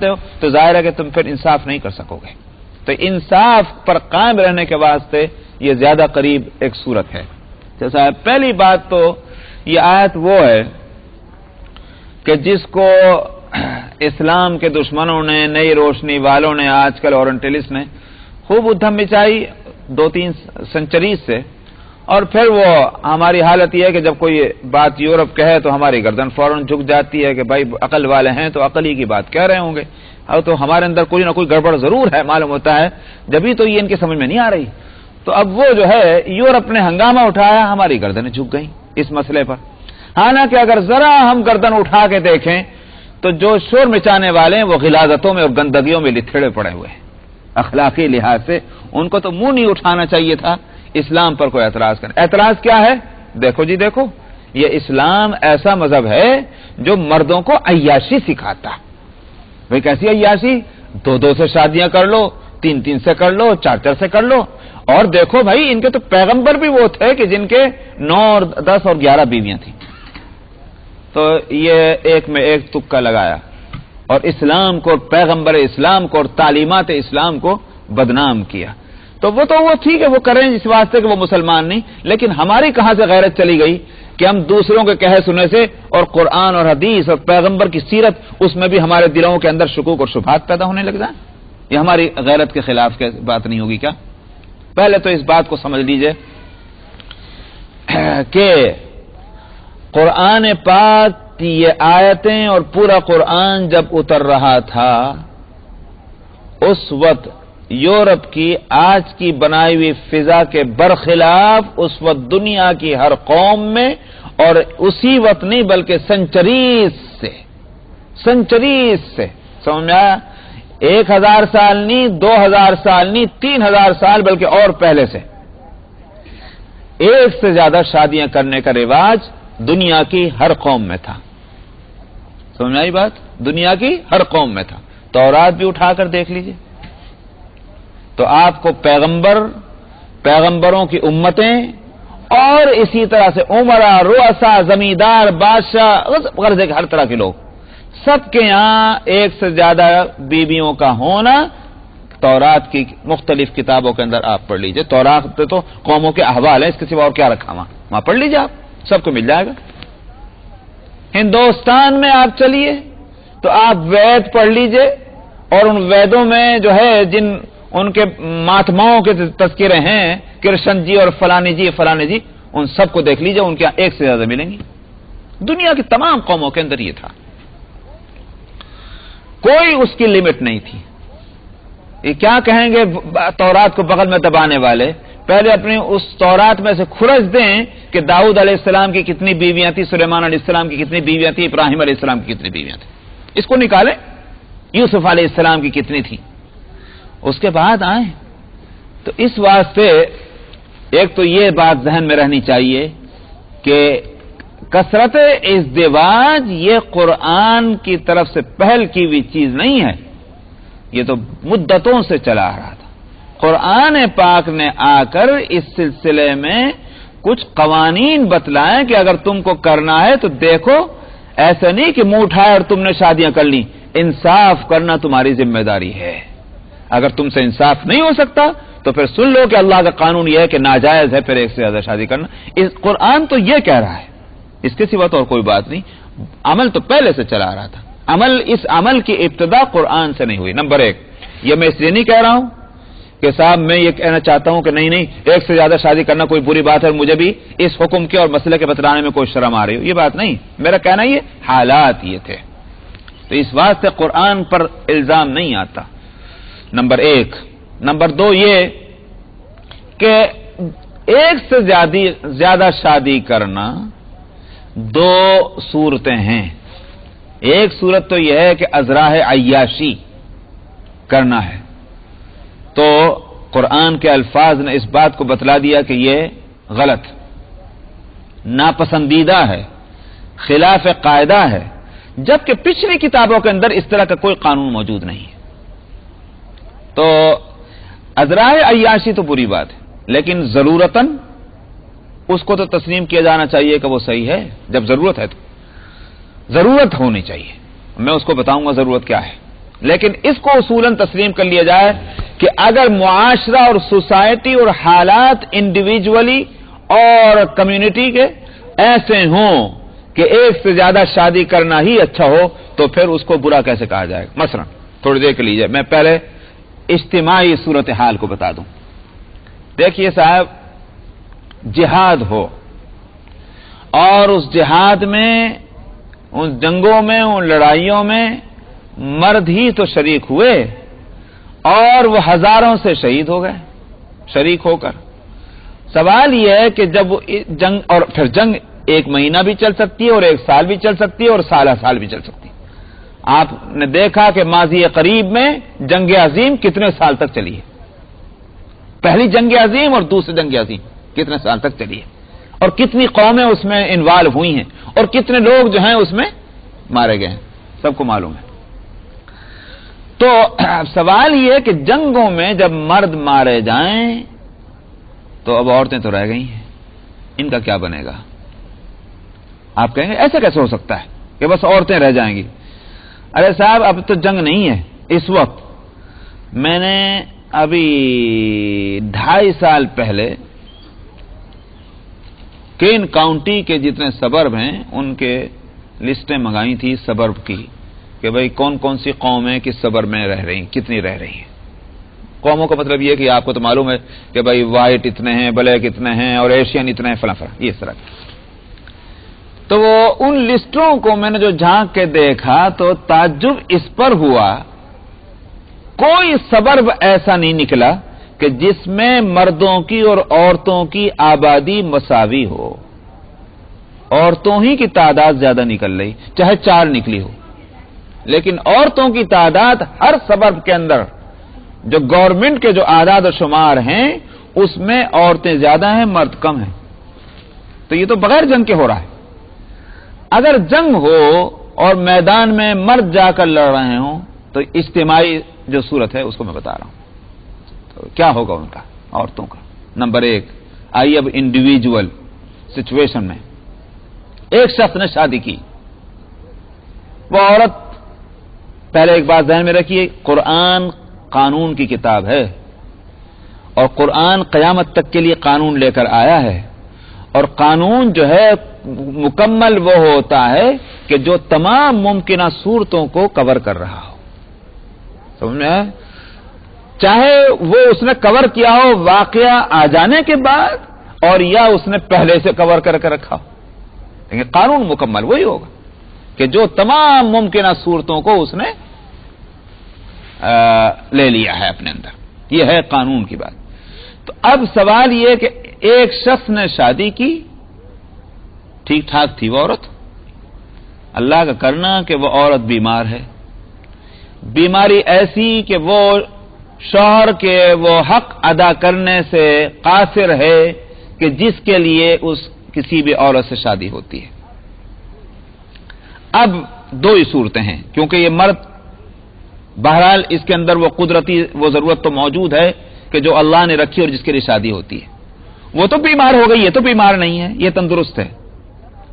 سمجھتے ہو تو ظاہر ہے کہ تم پھر انصاف نہیں کر سکو گے. تو انصاف پر قائم رہنے کے واسطے یہ زیادہ قریب ایک صورت ہے. جیسا پہلی بات تو یہ آیت وہ ہے کہ جس کو اسلام کے دشمنوں نے، نئی روشنی والوں نے، آج کل اورنٹلسٹ نے خوب ادھم مچائی 2-3 سنچریز سے، اور پھر وہ ہماری حالت یہ ہے کہ جب کوئی بات یورپ کہے تو ہماری گردن فوراً جھک جاتی ہے کہ بھائی عقل والے ہیں تو عقل ہی کی بات کہہ رہے ہوں گے، اور تو ہمارے اندر کوئی نہ کوئی گڑبڑ ضرور ہے معلوم ہوتا ہے، جبھی تو یہ ان کی سمجھ میں نہیں آ رہی. تو اب وہ جو ہے یورپ نے ہنگامہ اٹھایا، ہماری گردنیں جھک گئیں اس مسئلے پر. حالانکہ اگر ذرا ہم گردن اٹھا کے دیکھیں تو جو شور مچانے والے ہیں وہ غلاظتوں میں اور گندگیوں میں لتھڑے پڑے ہوئے ہیں. اخلاقی لحاظ سے ان کو تو منہ نہیں اٹھانا چاہیے تھا اسلام پر کوئی اعتراض کرنا. اعتراض کیا ہے؟ دیکھو جی دیکھو، یہ اسلام ایسا مذہب ہے جو مردوں کو عیاشی سکھاتا. بھئی کیسی عیاشی؟ 2 سے شادیاں کر لو، 3 سے کر لو، 4 سے کر لو. اور دیکھو بھائی ان کے تو پیغمبر بھی وہ تھے کہ جن کے 9 اور 10 اور 11 بیویاں تھیں. تو یہ ایک میں ایک تکا لگایا اور اسلام کو، پیغمبر اسلام کو اور تعلیمات اسلام کو بدنام کیا. تو وہ ٹھیک ہے، وہ کریں اس واسطے کہ وہ مسلمان نہیں، لیکن ہماری کہاں سے غیرت چلی گئی کہ ہم دوسروں کے کہے سنے سے اور قرآن اور حدیث اور پیغمبر کی سیرت اس میں بھی ہمارے دلوں کے اندر شکوک اور شبہات پیدا ہونے لگ جائیں؟ یہ ہماری غیرت کے خلاف کی بات نہیں ہوگی کیا؟ پہلے تو اس بات کو سمجھ لیجئے کہ قرآن پاک کی یہ آیتیں اور پورا قرآن جب اتر رہا تھا اس وقت یورپ کی آج کی بنائی ہوئی فضا کے برخلاف اس وقت دنیا کی ہر قوم میں، اور اسی وقت نہیں بلکہ سنچریز سے سمجھ میں آیا؟ 1000 سال نہیں، 2000 سال نہیں، 3000 سال بلکہ اور پہلے سے ایک سے زیادہ شادیاں کرنے کا رواج دنیا کی ہر قوم میں تھا. سمجھ آئی بات؟ دنیا کی ہر قوم میں تھا. تورات بھی اٹھا کر دیکھ لیجئے تو آپ کو پیغمبروں کی امتیں اور اسی طرح سے عمرا، رؤسا، زمیندار، بادشاہ، غرض ہے کہ ہر طرح کے لوگ، سب کے یہاں ایک سے زیادہ بیویوں کا ہونا تورات کی مختلف کتابوں کے اندر آپ پڑھ لیجئے. تورات تو قوموں کے احوال ہیں، اس کے سوا اور کیا رکھا وہاں پڑھ لیجئے، آپ سب کو مل جائے گا. ہندوستان میں آپ چلیے تو آپ وید پڑھ لیجئے، اور ان ویدوں میں جو ہے جن ان کے مہاتماؤں کے تذکرے ہیں، کرشن جی اور فلانے جی، ان سب کو دیکھ لیجئے، ان کے یہاں ایک سے زیادہ ملیں گی. دنیا کی تمام قوموں کے اندر یہ تھا، کوئی اس کی لمٹ نہیں تھی. یہ کیا کہیں گے تورات کو بغل میں دبانے والے؟ پہلے اپنی اس تورات میں سے کھرچ دیں کہ داؤد علیہ السلام کی کتنی بیویاں تھیں، سلیمان علیہ السلام کی کتنی بیویاں تھیں، ابراہیم علیہ السلام کی کتنی بیویاں تھیں، اس کو نکالیں. یوسف علیہ السلام کی کتنی تھی، اس کے بعد آئیں. تو اس واسطے ایک تو یہ بات ذہن میں رہنی چاہیے کہ کثرت ازدواج یہ قرآن کی طرف سے پہل کی ہوئی چیز نہیں ہے، یہ تو مدتوں سے چلا آ رہا تھا. قرآن پاک نے آ کر اس سلسلے میں کچھ قوانین بتلائیں کہ اگر تم کو کرنا ہے تو دیکھو، ایسا نہیں کہ منہ اٹھائے اور تم نے شادیاں کر لی. انصاف کرنا تمہاری ذمہ داری ہے. اگر تم سے انصاف نہیں ہو سکتا تو پھر سن لو کہ اللہ کا قانون یہ ہے کہ ناجائز ہے پھر ایک سے زیادہ شادی کرنا. اس قرآن تو یہ کہہ رہا ہے، اس کے سوا تو اور کوئی بات نہیں. عمل تو پہلے سے چلا آ رہا تھا. اس عمل کی ابتدا قرآن سے نہیں ہوئی. نمبر 1 یہ میں اس لیے نہیں کہہ رہا ہوں کہ صاحب میں یہ کہنا چاہتا ہوں کہ نہیں ایک سے زیادہ شادی کرنا کوئی بری بات ہے، مجھے بھی اس حکم کے اور مسئلے کے بتلانے میں کوئی شرم آ رہی ہو، یہ بات نہیں. میرا کہنا یہ حالات یہ تھے، تو اس واسطے قرآن پر الزام نہیں آتا. نمبر 1. نمبر 2 یہ کہ ایک سے زیادہ شادی کرنا 2 صورتیں ہیں. ایک صورت تو یہ ہے کہ ازراہ عیاشی کرنا ہے، تو قرآن کے الفاظ نے اس بات کو بتلا دیا کہ یہ غلط، ناپسندیدہ ہے، خلاف قاعدہ ہے، جبکہ پچھلی کتابوں کے اندر اس طرح کا کوئی قانون موجود نہیں ہے. تو ازراہ عیاشی تو بری بات ہے، لیکن ضرورتاً اس کو تو تسلیم کیا جانا چاہیے کہ وہ صحیح ہے. جب ضرورت ہے تو ضرورت ہونی چاہیے. میں اس کو بتاؤں گا ضرورت کیا ہے. لیکن اس کو اصولاً تسلیم کر لیا جائے کہ اگر معاشرہ اور سوسائٹی اور حالات انڈیویجولی اور کمیونٹی کے ایسے ہوں کہ ایک سے زیادہ شادی کرنا ہی اچھا ہو تو پھر اس کو برا کیسے کہا جائے گا؟ مثلا تھوڑی دیر کے لیجیے، میں پہلے اجتماعی صورتحال کو بتا دوں. دیکھیے صاحب، جہاد ہو اور اس جہاد میں، ان جنگوں میں، ان لڑائیوں میں مرد ہی تو شریک ہوئے اور وہ ہزاروں سے شہید ہو گئے شریک ہو کر. سوال یہ ہے کہ جب جنگ، اور پھر جنگ ایک مہینہ بھی چل سکتی ہے اور ایک سال بھی چل سکتی ہے اور سالہ سال بھی چل سکتی ہے. آپ نے دیکھا کہ ماضی قریب میں جنگ عظیم کتنے سال تک چلی ہے، پہلی جنگ عظیم اور دوسری جنگ عظیم کتنے سال تک چلی ہے، اور کتنی قومیں اس میں انوالو ہوئی ہیں اور کتنے لوگ جو ہیں اس میں مارے گئے ہیں، سب کو معلوم ہے. تو سوال یہ ہے کہ جنگوں میں جب مرد مارے جائیں تو اب عورتیں تو رہ گئی ہیں، ان کا کیا بنے گا؟ آپ کہیں گے ایسا کیسے ہو سکتا ہے کہ بس عورتیں رہ جائیں گی؟ ارے صاحب، اب تو جنگ نہیں ہے اس وقت. میں نے ابھی 2.5 سال پہلے کین کاؤنٹی کے جتنے سبرب ہیں ان کے لسٹیں منگائی تھی سبرب کی، کہ بھئی کون کون سی قومیں کس سبرب میں رہ رہی ہیں، کتنی رہ رہی ہیں. قوموں کا مطلب یہ کہ آپ کو تو معلوم ہے کہ بھئی وائٹ اتنے ہیں، بلیک اتنے ہیں اور ایشین اتنے ہیں، فلاں فلاں، یہ اس طرح. تو وہ ان لسٹوں کو میں نے جو جھانک کے دیکھا تو تعجب اس پر ہوا، کوئی سبرب ایسا نہیں نکلا کہ جس میں مردوں کی اور عورتوں کی آبادی مساوی ہو. عورتوں ہی کی تعداد زیادہ نکل رہی، چاہے 4 نکلی ہو، لیکن عورتوں کی تعداد ہر سبرب کے اندر جو گورنمنٹ کے جو اعداد و شمار ہیں اس میں عورتیں زیادہ ہیں، مرد کم ہیں. تو یہ تو بغیر جنگ کے ہو رہا ہے. اگر جنگ ہو اور میدان میں مرد جا کر لڑ رہے ہوں تو اجتماعی جو صورت ہے اس کو میں بتا رہا ہوں. تو کیا ہوگا ان کا، عورتوں کا؟ نمبر 1، آئیے اب انڈیویجول سچویشن میں ایک شخص نے شادی کی، وہ عورت، پہلے ایک بات ذہن میں رکھیے، قرآن قانون کی کتاب ہے اور قرآن قیامت تک کے لیے قانون لے کر آیا ہے، اور قانون جو ہے مکمل وہ ہوتا ہے کہ جو تمام ممکنہ صورتوں کو کور کر رہا ہو. سمجھ میں آیا؟ چاہے وہ اس نے کور کیا ہو واقعہ آ جانے کے بعد اور یا اس نے پہلے سے کور کر کے رکھا ہو، لیکن قانون مکمل وہی ہوگا کہ جو تمام ممکنہ صورتوں کو اس نے لے لیا ہے اپنے اندر. یہ ہے قانون کی بات. تو اب سوال یہ کہ ایک شخص نے شادی کی، ٹھیک ٹھاک تھی وہ عورت، اللہ کا کرنا کہ وہ عورت بیمار ہے، بیماری ایسی کہ وہ شوہر کے وہ حق ادا کرنے سے قاصر ہے کہ جس کے لیے اس کسی بھی عورت سے شادی ہوتی ہے. اب 2 ہی صورتیں ہیں، کیونکہ یہ مرد بہرحال اس کے اندر وہ قدرتی وہ ضرورت تو موجود ہے کہ جو اللہ نے رکھی اور جس کے لیے شادی ہوتی ہے. وہ تو بیمار ہو گئی، یہ تو بیمار نہیں ہے، یہ تندرست ہے.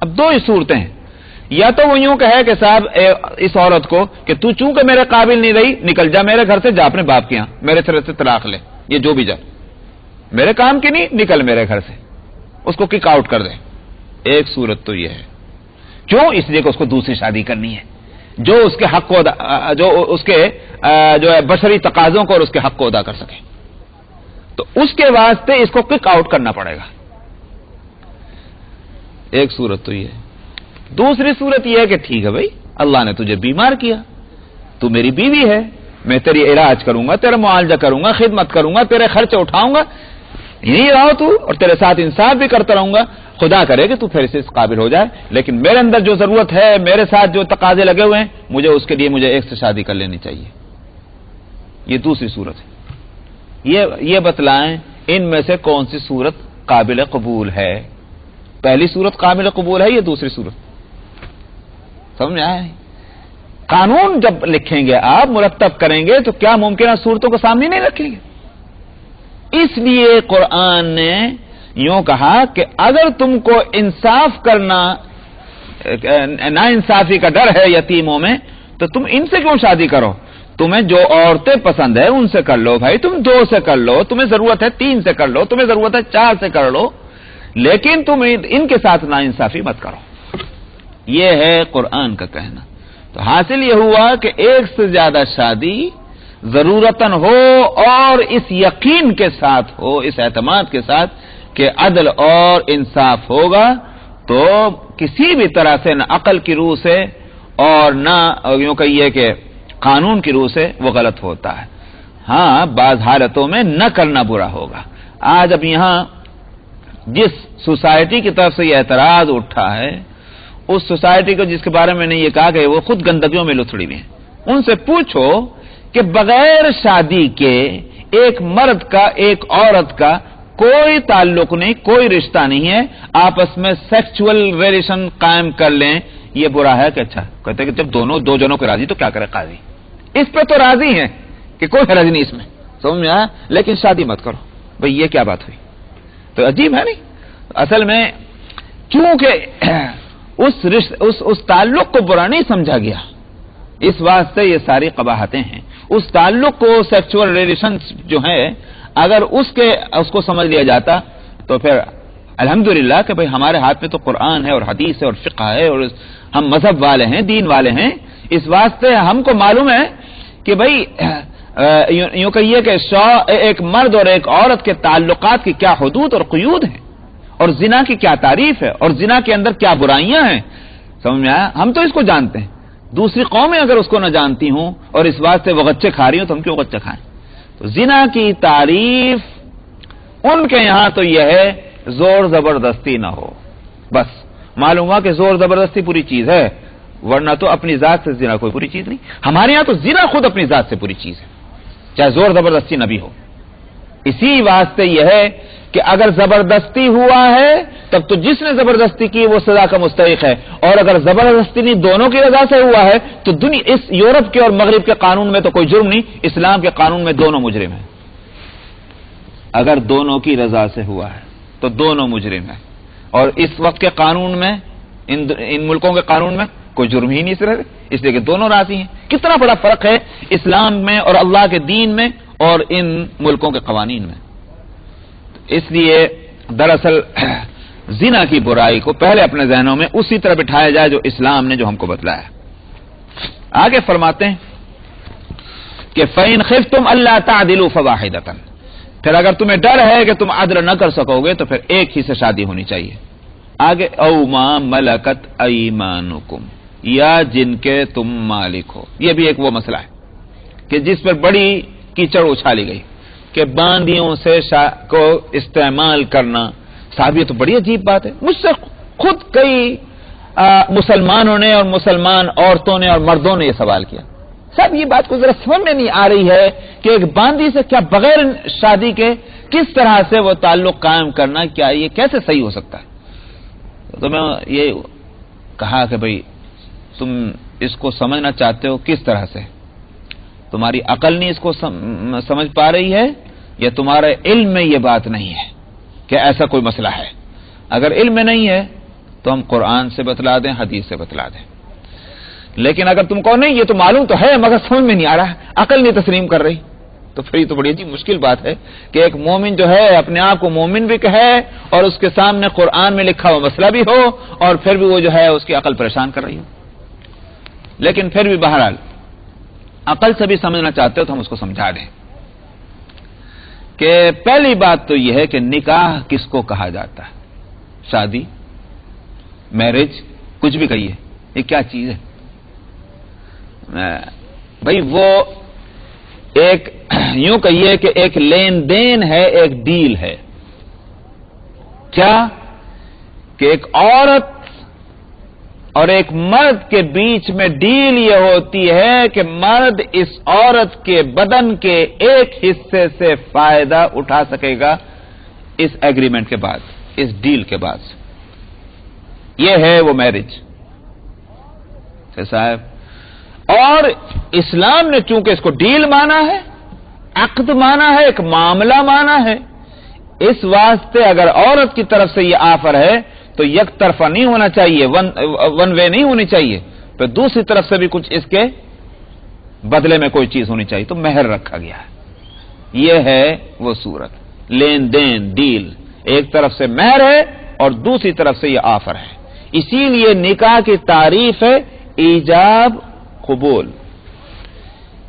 اب 2 ہی صورتیں ہیں، یا تو وہ یوں کہے کہ صاحب اس عورت کو کہ تو چونکہ میرے قابل نہیں رہی، نکل جا میرے گھر سے، جا اپنے باپ کے یہاں، میرے طرف سے طلاق لے، یہ جو بھی جا، میرے کام کی نہیں، نکل میرے گھر سے، اس کو کک آؤٹ کر دے. ایک صورت تو یہ ہے. کیوں؟ اس لیے کہ اس کو دوسری شادی کرنی ہے جو اس کے حق کو جو اس کے جو ہے بشری تقاضوں کو اور اس کے حق کو ادا کر سکے. تو اس کے واسطے اس کو کک آؤٹ کرنا پڑے گا. ایک صورت تو یہ ہے. دوسری صورت یہ ہے کہ ٹھیک ہے بھائی، اللہ نے تجھے بیمار کیا، تو میری بیوی ہے، میں تیری علاج کروں گا، تیرا معالجہ کروں گا، خدمت کروں گا، تیرے خرچے اٹھاؤں گا، یہی رہو تو، اور تیرے ساتھ انصاف بھی کرتا رہوں گا. خدا کرے کہ تو پھر سے اس قابل ہو جائے، لیکن میرے اندر جو ضرورت ہے، میرے ساتھ جو تقاضے لگے ہوئے ہیں، مجھے اس کے لیے مجھے ایک سے شادی کر لینی چاہیے. یہ دوسری صورت ہے. یہ بتلائیں ان میں سے کون سی صورت قابل قبول ہے؟ پہلی صورت قابل قبول ہے، یہ دوسری صورت. سمجھ میں آیا؟ قانون جب لکھیں گے آپ، مرتب کریں گے، تو کیا ممکنہ صورتوں کو سامنے نہیں رکھیں گے؟ اس لیے قرآن نے یوں کہا کہ اگر تم کو انصاف کرنا، نا انصافی کا ڈر ہے یتیموں میں، تو تم ان سے کیوں شادی کرو؟ تمہیں جو عورتیں پسند ہے ان سے کر لو بھائی، تم 2 سے کر لو، تمہیں ضرورت ہے 3 سے کر لو، تمہیں ضرورت ہے 4 سے کر لو، لیکن تم ان کے ساتھ ناانصافی مت کرو. یہ ہے قرآن کا کہنا. تو حاصل یہ ہوا کہ ایک سے زیادہ شادی ضرورتاً ہو اور اس یقین کے ساتھ ہو، اس اعتماد کے ساتھ کہ عدل اور انصاف ہوگا، تو کسی بھی طرح سے نہ عقل کی روح سے اور نہ یوں کہیے کہ قانون کی روح سے وہ غلط ہوتا ہے. ہاں بعض حالتوں میں نہ کرنا برا ہوگا. آج اب یہاں جس سوسائٹی کی طرف سے یہ اعتراض اٹھا ہے، اس سوسائٹی کو جس کے بارے میں نے یہ کہا کہ وہ خود گندگیوں میں لتھڑی ہوئی ہیں، ان سے پوچھو کہ بغیر شادی کے ایک مرد کا ایک عورت کا کوئی تعلق نہیں، کوئی رشتہ نہیں ہے، آپس میں سیکچول ریلیشن قائم کر لیں، یہ برا ہے کہ اچھا؟ کہتے کہ جب دو جنوں کو راضی تو کیا کرے قاضی، اس پہ تو راضی ہیں کہ کوئی حرج نہیں اس میں، سمجھ میں آیا، لیکن شادی مت کرو. بھئی یہ کیا بات ہوئی؟ تو عجیب ہے نہیں؟ اصل میں کیونکہ اس تعلق کو برا نہیں سمجھا گیا، اس واسطے یہ ساری قباحتیں ہیں. اس تعلق کو سیکچول ریلیشن جو ہے اگر اس کو سمجھ لیا جاتا تو پھر الحمدللہ کہ بھئی ہمارے ہاتھ میں تو قرآن ہے اور حدیث ہے اور فقہ ہے اور ہم مذہب والے ہیں، دین والے ہیں، اس واسطے ہم کو معلوم ہے کہ بھئی یوں کہیے کہ ایک مرد اور ایک عورت کے تعلقات کی کیا حدود اور قیود ہیں، اور زنا کی کیا تعریف ہے، اور زنا کے اندر کیا برائیاں ہیں. سمجھ میں آیا؟ ہم تو اس کو جانتے ہیں، دوسری قومیں اگر اس کو نہ جانتی ہوں اور اس واسطے وہ غچے کھا رہی ہوں تو ہم کیوں غچے کھائیں؟ تو زنا کی تعریف ان کے یہاں تو یہ ہے زور زبردستی نہ ہو. بس معلوم ہوا کہ زور زبردستی پوری چیز ہے، ورنہ تو اپنی ذات سے زنا کوئی پوری چیز نہیں. ہمارے یہاں تو زنا خود اپنی ذات سے پوری چیز ہے، چاہے زور زبردستی نہ بھی ہو. اسی واسطے یہ ہے کہ اگر زبردستی ہوا ہے تب تو جس نے زبردستی کی وہ سزا کا مستحق ہے، اور اگر زبردستی نہیں دونوں کی رضا سے ہوا ہے تو اس یورپ کے اور مغرب کے قانون میں تو کوئی جرم نہیں، اسلام کے قانون میں دونوں مجرم ہیں. اگر دونوں کی رضا سے ہوا ہے تو دونوں مجرم ہیں، اور اس وقت کے قانون میں ان ملکوں کے قانون میں کوئی جرم ہی نہیں صرف، اس لیے کہ دونوں راضی ہیں. کتنا بڑا فرق ہے اسلام میں اور اللہ کے دین میں اور ان ملکوں کے قوانین میں. اس لیے دراصل زنا کی برائی کو پہلے اپنے ذہنوں میں اسی طرح بٹھایا جائے جو اسلام نے جو ہم کو بتلایا. آگے فرماتے ہیں کہ فَإِنْ خِفْتُمْ أَلَّا تَعْدِلُوا فَوَاحِدَةً، پھر اگر تمہیں ڈر ہے کہ تم عدل نہ کر سکو گے تو پھر ایک ہی سے شادی ہونی چاہیے. آگے او ما ملکت ایمانکم، یا جن کے تم مالک ہو. یہ بھی ایک وہ مسئلہ ہے کہ جس پر بڑی کیچڑ اچھالی گئی کہ باندیوں سے کو استعمال کرنا. صاحب یہ تو بڑی عجیب بات ہے. مجھ سے خود کئی مسلمانوں نے اور مسلمان عورتوں نے اور مردوں نے یہ سوال کیا، صاحب یہ بات کو ذرا سمجھ میں نہیں آ رہی ہے کہ ایک باندی سے کیا بغیر شادی کے کس طرح سے وہ تعلق قائم کرنا، کیا یہ کیسے صحیح ہو سکتا ہے؟ تو میں یہ کہا کہ بھئی تم اس کو سمجھنا چاہتے ہو کس طرح سے؟ تمہاری عقل نہیں اس کو سمجھ پا رہی ہے، یا تمہارے علم میں یہ بات نہیں ہے کہ ایسا کوئی مسئلہ ہے؟ اگر علم میں نہیں ہے تو ہم قرآن سے بتلا دیں، حدیث سے بتلا دیں. لیکن اگر تم کو نہیں، یہ تو معلوم تو ہے مگر سمجھ میں نہیں آ رہا، عقل نہیں تسلیم کر رہی، تو پھر یہ تو بڑی عجیب مشکل بات ہے کہ ایک مومن جو ہے اپنے آپ کو مومن بھی کہے اور اس کے سامنے قرآن میں لکھا ہوا مسئلہ بھی ہو اور پھر بھی وہ جو ہے اس کی عقل پریشان کر رہی ہو. لیکن پھر بھی بہرحال عقل سے بھی سمجھنا چاہتے ہو تو ہم اس کو سمجھا دیں کہ پہلی بات تو یہ ہے کہ نکاح کس کو کہا جاتا ہے؟ شادی، میرج، کچھ بھی کہیے، یہ کیا چیز ہے؟ بھئی وہ ایک یوں کہیے کہ ایک لین دین ہے، ایک ڈیل ہے. کیا کہ ایک عورت اور ایک مرد کے بیچ میں ڈیل یہ ہوتی ہے کہ مرد اس عورت کے بدن کے ایک حصے سے فائدہ اٹھا سکے گا اس ایگریمنٹ کے بعد، اس ڈیل کے بعد. یہ ہے وہ میرج صاحب. اور اسلام نے چونکہ اس کو ڈیل مانا ہے، عقد مانا ہے، ایک معاملہ مانا ہے، اس واسطے اگر عورت کی طرف سے یہ آفر ہے تو یک طرفہ نہیں ہونا چاہیے، ون وے نہیں ہونی چاہیے. پھر دوسری طرف سے بھی کچھ اس کے بدلے میں کوئی چیز ہونی چاہیے، تو مہر رکھا گیا ہے. یہ ہے وہ صورت، لین دین، ڈیل. ایک طرف سے مہر ہے اور دوسری طرف سے یہ آفر ہے. اسی لیے نکاح کی تعریف ہے ایجاب قبول.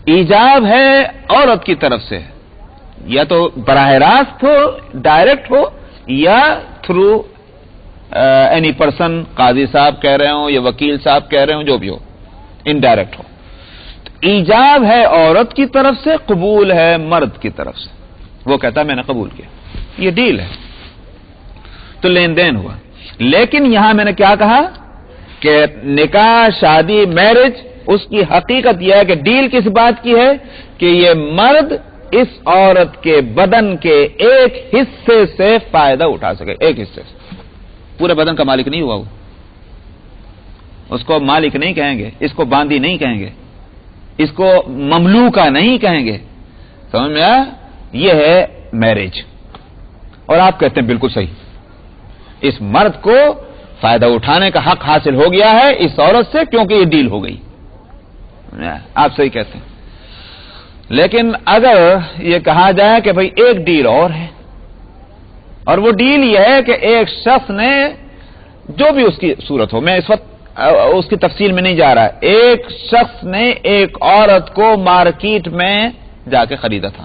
ایجاب ہے عورت کی طرف سے، یا تو براہ راست ہو، ڈائریکٹ ہو، یا تھرو اینی پرسن، قاضی صاحب کہہ رہے ہوں یا وکیل صاحب کہہ رہے ہوں، جو بھی ہو، انڈائریکٹ ہو. ایجاب ہے عورت کی طرف سے، قبول ہے مرد کی طرف سے. وہ کہتا ہے میں نے قبول کیا، یہ ڈیل ہے، تو لین دین ہوا. لیکن یہاں میں نے کیا کہا کہ نکاح، شادی، میرج، اس کی حقیقت یہ ہے کہ ڈیل کس بات کی ہے کہ یہ مرد اس عورت کے بدن کے ایک حصے سے فائدہ اٹھا سکے. ایک حصے سے، پورے بدن کا مالک نہیں ہوا وہ. اس کو مالک نہیں کہیں گے، اس کو باندی نہیں کہیں گے، اس کو مملوکہ نہیں کہیں گے. سمجھ میں آیا؟ یہ ہے میرج. اور آپ کہتے ہیں بالکل صحیح، اس مرد کو فائدہ اٹھانے کا حق حاصل ہو گیا ہے اس عورت سے، کیونکہ یہ ڈیل ہو گئی. آپ صحیح کہتے ہیں. لیکن اگر یہ کہا جائے کہ بھئی ایک ڈیل اور ہے، اور وہ ڈیل یہ ہے کہ ایک شخص نے، جو بھی اس کی صورت ہو، میں اس وقت اس کی تفصیل میں نہیں جا رہا، ایک شخص نے ایک عورت کو مارکیٹ میں جا کے خریدا تھا.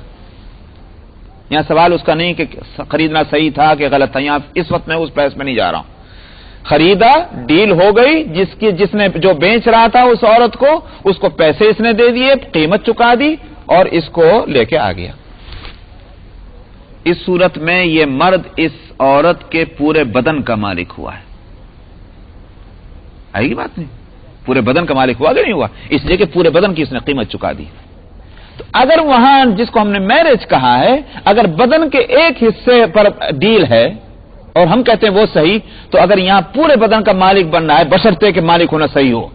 یہاں سوال اس کا نہیں کہ خریدنا صحیح تھا کہ غلط تھا، یہاں اس وقت میں اس بحث میں نہیں جا رہا ہوں. خریدا، ڈیل ہو گئی، جس نے جو بیچ رہا تھا اس عورت کو، اس کو پیسے اس نے دے دیے، قیمت چکا دی اور اس کو لے کے آ گیا. اس صورت میں یہ مرد اس عورت کے پورے بدن کا مالک ہوا ہے. آئے گی بات نہیں؟ پورے بدن کا مالک ہوا کہ نہیں ہوا؟ اس لیے کہ پورے بدن کی اس نے قیمت چکا دی. تو اگر وہاں جس کو ہم نے میرج کہا ہے، اگر بدن کے ایک حصے پر ڈیل ہے اور ہم کہتے ہیں وہ صحیح، تو اگر یہاں پورے بدن کا مالک بننا ہے، بشرطے کہ مالک ہونا صحیح ہو،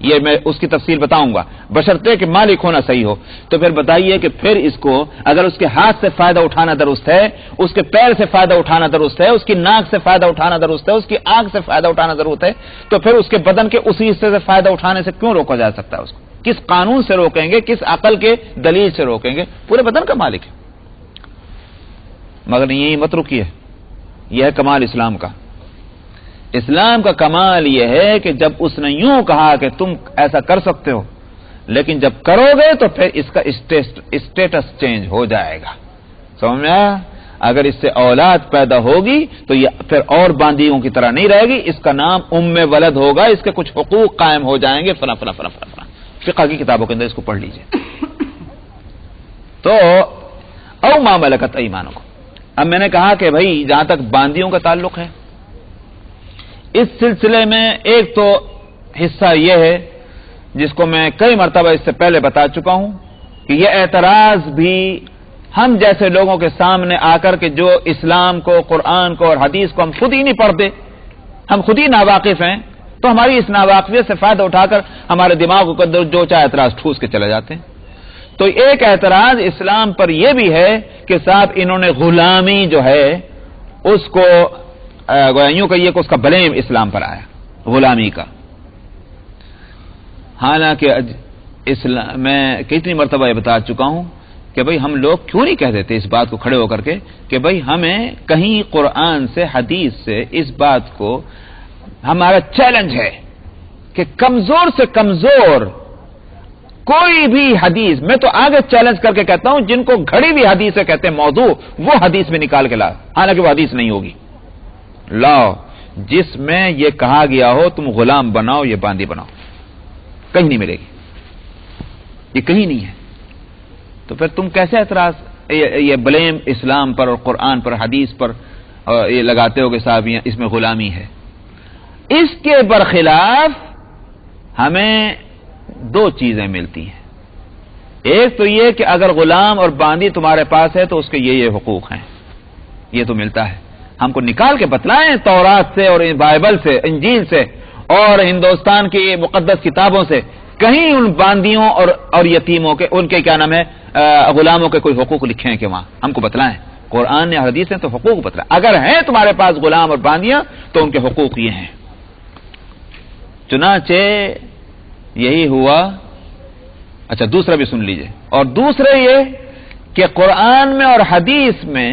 یہ میں اس کی تفصیل بتاؤں گا، بشرطے کہ مالک ہونا صحیح ہو، تو پھر بتائیے کہ پھر اس کو اگر اس کے ہاتھ سے فائدہ اٹھانا درست ہے، اس کے پیر سے فائدہ اٹھانا درست ہے، اس کی ناک سے فائدہ اٹھانا درست ہے، اس کی آنکھ سے فائدہ اٹھانا ضرورت ہے، تو پھر اس کے بدن کے اسی حصے سے فائدہ اٹھانے سے کیوں روکا جا سکتا ہے؟ اس کو کس قانون سے روکیں گے؟ کس عقل کے دلیل سے روکیں گے؟ پورے بدن کا مالک ہے. مگر یہی مت رکیے، یہ ہے کمال اسلام کا. اسلام کا کمال یہ ہے کہ جب اس نے یوں کہا کہ تم ایسا کر سکتے ہو، لیکن جب کرو گے تو پھر اس کا اسٹیٹس چینج ہو جائے گا. سمجھ میں آیا؟ اگر اس سے اولاد پیدا ہوگی تو یہ پھر اور باندیوں کی طرح نہیں رہے گی، اس کا نام ام ولد ہوگا، اس کے کچھ حقوق قائم ہو جائیں گے، فلاں فلاں فلاں فلاں. فقہ کی کتابوں کے اندر اس کو پڑھ لیجئے. تو او ما ملکت ایمانکم. اب میں نے کہا کہ بھائی جہاں تک باندیوں کا تعلق ہے، اس سلسلے میں ایک تو حصہ یہ ہے جس کو میں کئی مرتبہ اس سے پہلے بتا چکا ہوں کہ یہ اعتراض بھی ہم جیسے لوگوں کے سامنے آ کر کے جو اسلام کو، قرآن کو اور حدیث کو ہم خود ہی نہیں پڑھتے، ہم خود ہی ناواقف ہیں، تو ہماری اس ناواقفیت سے فائدہ اٹھا کر ہمارے دماغ کے اندر جو چاہے اعتراض ٹھوس کے چلے جاتے ہیں. تو ایک اعتراض اسلام پر یہ بھی ہے کہ صاحب انہوں نے غلامی جو ہے اس کو یوں کہیے کہ اس کا بلیم اسلام پر آیا، غلامی کا. حالانکہ میں کتنی مرتبہ یہ بتا چکا ہوں کہ بھئی ہم لوگ کیوں نہیں کہہ دیتے اس بات کو کھڑے ہو کر کے کہ بھئی ہمیں کہیں قرآن سے، حدیث سے اس بات کو، ہمارا چیلنج ہے کہ کمزور سے کمزور کوئی بھی حدیث، میں تو آگے چیلنج کر کے کہتا ہوں جن کو گھڑی بھی حدیث سے کہتے ہیں موضوع، وہ حدیث میں نکال کے لا، حالانکہ وہ حدیث نہیں ہوگی، لاؤ جس میں یہ کہا گیا ہو تم غلام بناؤ، یہ باندی بناؤ. کہیں نہیں ملے گی، یہ کہیں نہیں ہے. تو پھر تم کیسے اعتراض، یہ بلیم اسلام پر اور قرآن پر، حدیث پر یہ لگاتے ہو کہ صاحب اس میں غلامی ہے؟ اس کے برخلاف ہمیں دو چیزیں ملتی ہیں. ایک تو یہ کہ اگر غلام اور باندی تمہارے پاس ہے تو اس کے یہ حقوق ہیں، یہ تو ملتا ہے. ہم کو نکال کے بتلائیں تورات سے اور بائبل سے، انجیل سے اور ہندوستان کی مقدس کتابوں سے، کہیں ان باندیوں اور یتیموں کے، ان کے کیا نام ہے، غلاموں کے کوئی حقوق لکھے ہیں کہ وہاں؟ ہم کو بتلائیں. قرآن نے، حدیث نے تو حقوق بتلائیں. اگر ہیں تمہارے پاس غلام اور باندیاں تو ان کے حقوق یہ ہیں. چنانچہ یہی ہوا اچھا دوسرا بھی سن لیجئے، اور دوسرے یہ کہ قرآن میں اور حدیث میں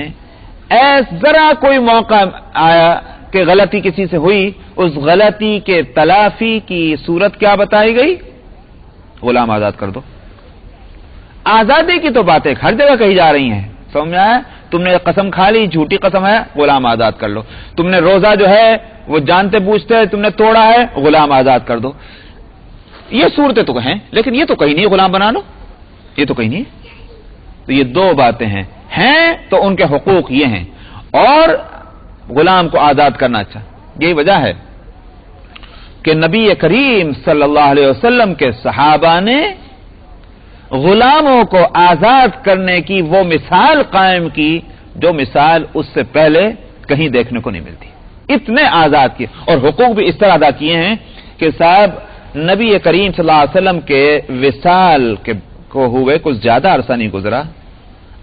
ذرا کوئی موقع آیا کہ غلطی کسی سے ہوئی، اس غلطی کے تلافی کی صورت کیا بتائی گئی؟ غلام آزاد کر دو۔ آزادی کی تو باتیں ہر جگہ کہی جا رہی ہیں، سمجھ میں آیا؟ تم نے قسم کھا لی، جھوٹی قسم ہے، غلام آزاد کر لو۔ تم نے روزہ جو ہے وہ جانتے بوجھتے تم نے توڑا ہے، غلام آزاد کر دو۔ یہ صورتیں تو ہیں، لیکن یہ تو کہیں نہیں غلام بنا لو، یہ تو کہیں نہیں۔ تو یہ دو باتیں ہیں تو ان کے حقوق یہ ہیں، اور غلام کو آزاد کرنا اچھا۔ یہی وجہ ہے کہ نبی کریم صلی اللہ علیہ وسلم کے صحابہ نے غلاموں کو آزاد کرنے کی وہ مثال قائم کی جو مثال اس سے پہلے کہیں دیکھنے کو نہیں ملتی۔ اتنے آزاد کیے، اور حقوق بھی اس طرح ادا کیے ہیں کہ صاحب نبی کریم صلی اللہ علیہ وسلم کے وصال کو ہوئے کچھ زیادہ عرصہ نہیں گزرا،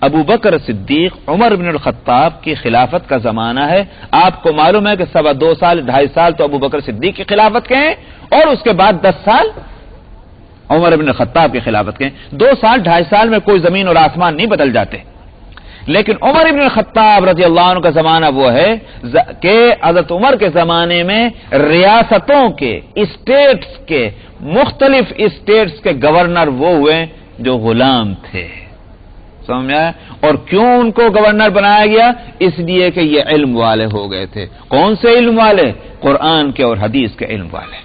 ابو بکر صدیق عمر بن الخطاب کی خلافت کا زمانہ ہے۔ آپ کو معلوم ہے کہ 2.25 سال 2.5 سال تو ابو بکر صدیق کی خلافت کے ہیں، اور اس کے بعد 10 سال عمر بن الخطاب کی خلافت کے ہیں۔ 2 سال 2.5 سال میں کوئی زمین اور آسمان نہیں بدل جاتے، لیکن عمر بن الخطاب رضی اللہ عنہ کا زمانہ وہ ہے کہ حضرت عمر کے زمانے میں ریاستوں کے، اسٹیٹس کے، مختلف اسٹیٹس کے گورنر وہ ہوئے جو غلام تھے، سمجھ میں آیا؟ اور کیوں ان کو گورنر بنایا گیا؟ اس لیے کہ یہ علم والے ہو گئے تھے۔ کون سے علم والے؟ قرآن کے اور حدیث کے علم والے۔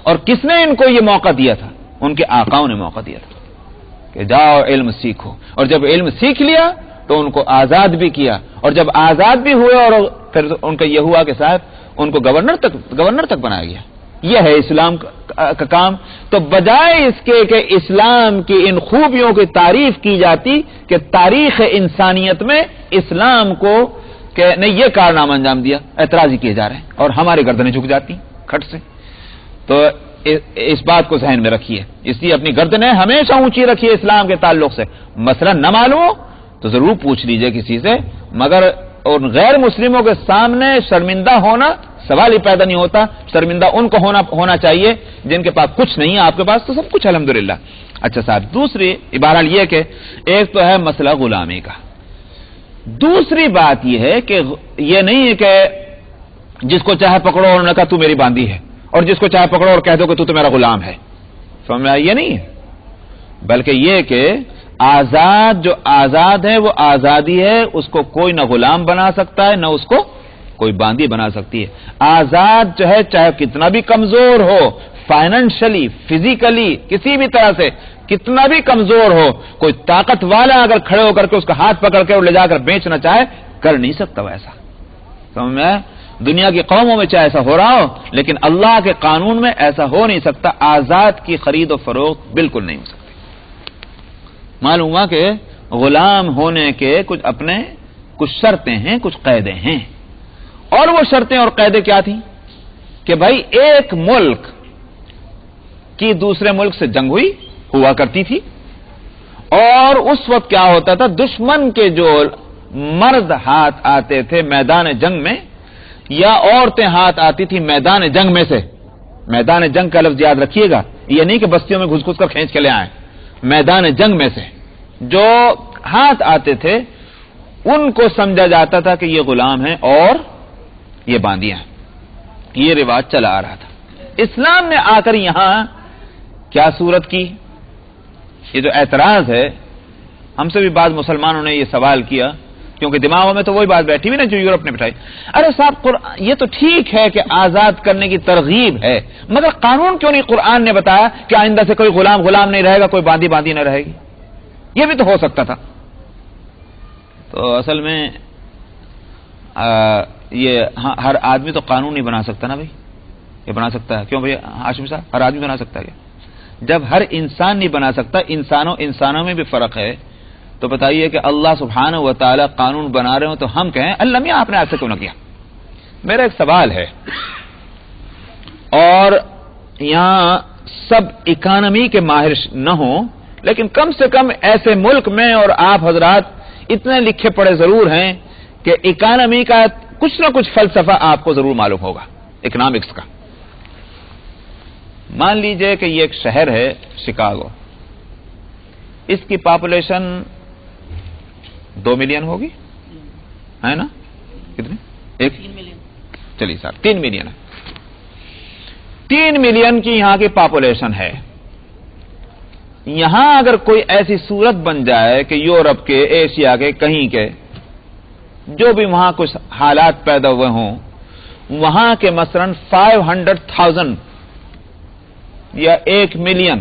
اور کس نے ان کو یہ موقع دیا تھا؟ ان کے آقاؤں نے موقع دیا تھا کہ جاؤ علم سیکھو، اور جب علم سیکھ لیا تو ان کو آزاد بھی کیا، اور جب آزاد بھی ہوئے اور پھر ان کا یہ ہوا کہ صاحب ان کو گورنر تک بنایا گیا۔ یہ ہے اسلام کا کام۔ تو بجائے اس کے کہ اسلام کی ان خوبیوں کی تعریف کی جاتی کہ تاریخ انسانیت میں اسلام کو کہ نہیں یہ کارنامہ انجام دیا، اعتراض ہی کیے جا رہے ہیں، اور ہماری گردنیں جھک جاتی کھٹ سے۔ تو اس بات کو ذہن میں رکھیے، اس لیے اپنی گردنیں ہمیشہ اونچی رکھیے اسلام کے تعلق سے۔ مثلا نہ معلوم ہو تو ضرور پوچھ لیجئے کسی سے، مگر ان غیر مسلموں کے سامنے شرمندہ ہونا سوال ہی پیدا نہیں ہوتا۔ شرمندہ ان کو ہونا چاہیے جن کے پاس کچھ نہیں ہے، آپ کے پاس تو سب کچھ الحمدللہ۔ اچھا صاحب، دوسری بہرحال یہ کہ ایک تو ہے مسئلہ غلامی کا، دوسری بات یہ ہے کہ یہ نہیں ہے کہ جس کو چاہے پکڑو اور نہ کہا تو میری باندی ہے، اور جس کو چاہے پکڑو اور کہہ دو کہ تو میرا غلام ہے، سمجھ میں آئی؟ یہ نہیں ہے، بلکہ یہ کہ جو آزاد ہے وہ آزادی ہے، اس کو کوئی نہ غلام بنا سکتا ہے نہ اس کو کوئی باندی بنا سکتی ہے۔ آزاد جو ہے چاہے کتنا بھی کمزور ہو، فائنینشلی، فزیکلی، کسی بھی طرح سے کتنا بھی کمزور ہو، کوئی طاقت والا اگر کھڑے ہو کر کے اس کا ہاتھ پکڑ کے اور لے جا کر بیچنا چاہے کر نہیں سکتا ویسا، سمجھ میں؟ دنیا کی قوموں میں چاہے ایسا ہو رہا ہو، لیکن اللہ کے قانون میں ایسا ہو نہیں سکتا۔ آزاد کی خرید و فروخت بالکل نہیں ہو سکتی۔ معلوم ہوا کہ غلام ہونے کے کچھ شرطیں ہیں، کچھ قیدیں ہیں، اور وہ شرطیں اور قیدیں کیا تھیں کہ بھائی ایک ملک کی دوسرے ملک سے جنگ ہوا کرتی تھی، اور اس وقت کیا ہوتا تھا، دشمن کے جو مرد ہاتھ آتے تھے میدان جنگ میں، یا عورتیں ہاتھ آتی تھی میدان جنگ میں سے۔ میدان جنگ کا لفظ یاد رکھیے گا، یہ نہیں کہ بستیوں میں گھس گھس کر کھینچ کے لے آئیں، میدان جنگ میں سے جو ہاتھ آتے تھے ان کو سمجھا جاتا تھا کہ یہ غلام ہیں اور یہ باندیاں ہیں۔ یہ رواج چلا آ رہا تھا۔ اسلام نے آ کر یہاں کیا صورت کی؟ یہ جو اعتراض ہے، ہم سے بھی بعض مسلمانوں نے یہ سوال کیا، کیونکہ دماغوں میں تو وہی بات بیٹھی ہوئی نا جو یورپ نے بٹھائی۔ ارے صاحب، یہ تو ٹھیک ہے کہ آزاد کرنے کی ترغیب ہے، مگر قانون کیوں نہیں قرآن نے بتایا کہ آئندہ سے کوئی غلام نہیں رہے گا، کوئی باندی نہ رہے گی؟ یہ بھی تو ہو سکتا تھا۔ تو اصل میں یہ ہر آدمی تو قانون نہیں بنا سکتا نا بھائی، یہ بنا سکتا ہے کیوں بھائی ہاشم صاحب؟ ہر آدمی بنا سکتا ہے کیا؟ جب ہر انسان نہیں بنا سکتا، انسانوں میں بھی فرق ہے، تو بتائیے کہ اللہ سبحانہ و تعالی قانون بنا رہے ہوں تو ہم کہیں اللہ میاں آپ نے ایسے کیوں نہ کیا؟ میرا ایک سوال ہے، اور یہاں سب اکانومی کے ماہر نہ ہوں، لیکن کم سے کم ایسے ملک میں اور آپ حضرات اتنے لکھے پڑھے ضرور ہیں کہ اکانومی کا کچھ نہ کچھ فلسفہ آپ کو ضرور معلوم ہوگا، اکنامکس کا۔ مان لیجئے کہ یہ ایک شہر ہے شکاگو، اس کی پاپولیشن 2 ملین ہوگی، ہے نا؟ کتنے؟ 3 ملین، چلیے سر 3 ملین ہے، 3 ملین کی یہاں کی پاپولیشن ہے۔ یہاں اگر کوئی ایسی صورت بن جائے کہ یورپ کے، ایشیا کے، کہیں کے جو بھی وہاں کچھ حالات پیدا ہوئے ہوں، وہاں کے مثلاً 500,000 یا 1 ملین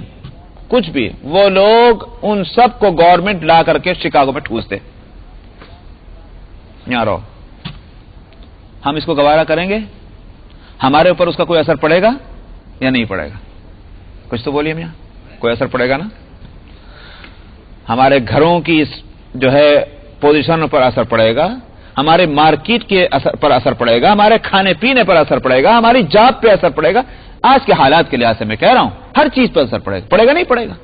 کچھ بھی، وہ لوگ ان سب کو گورنمنٹ لا کر کے شکاگو میں ٹھوس دے، یہاں رہو، ہم اس کو گوارا کریں گے؟ ہمارے اوپر اس کا کوئی اثر پڑے گا یا نہیں پڑے گا؟ کچھ تو بولیے میاں، کوئی اثر پڑے گا نا؟ ہمارے گھروں کی جو ہے پوزیشن پر اثر پڑے گا، ہمارے مارکیٹ کے پر اثر پڑے گا، ہمارے کھانے پینے پر اثر پڑے گا، ہماری جاب پہ اثر پڑے گا، آج کے حالات کے لحاظ سے میں کہہ رہا ہوں، ہر چیز پر اثر پڑے گا، پڑے گا نہیں پڑے گا؟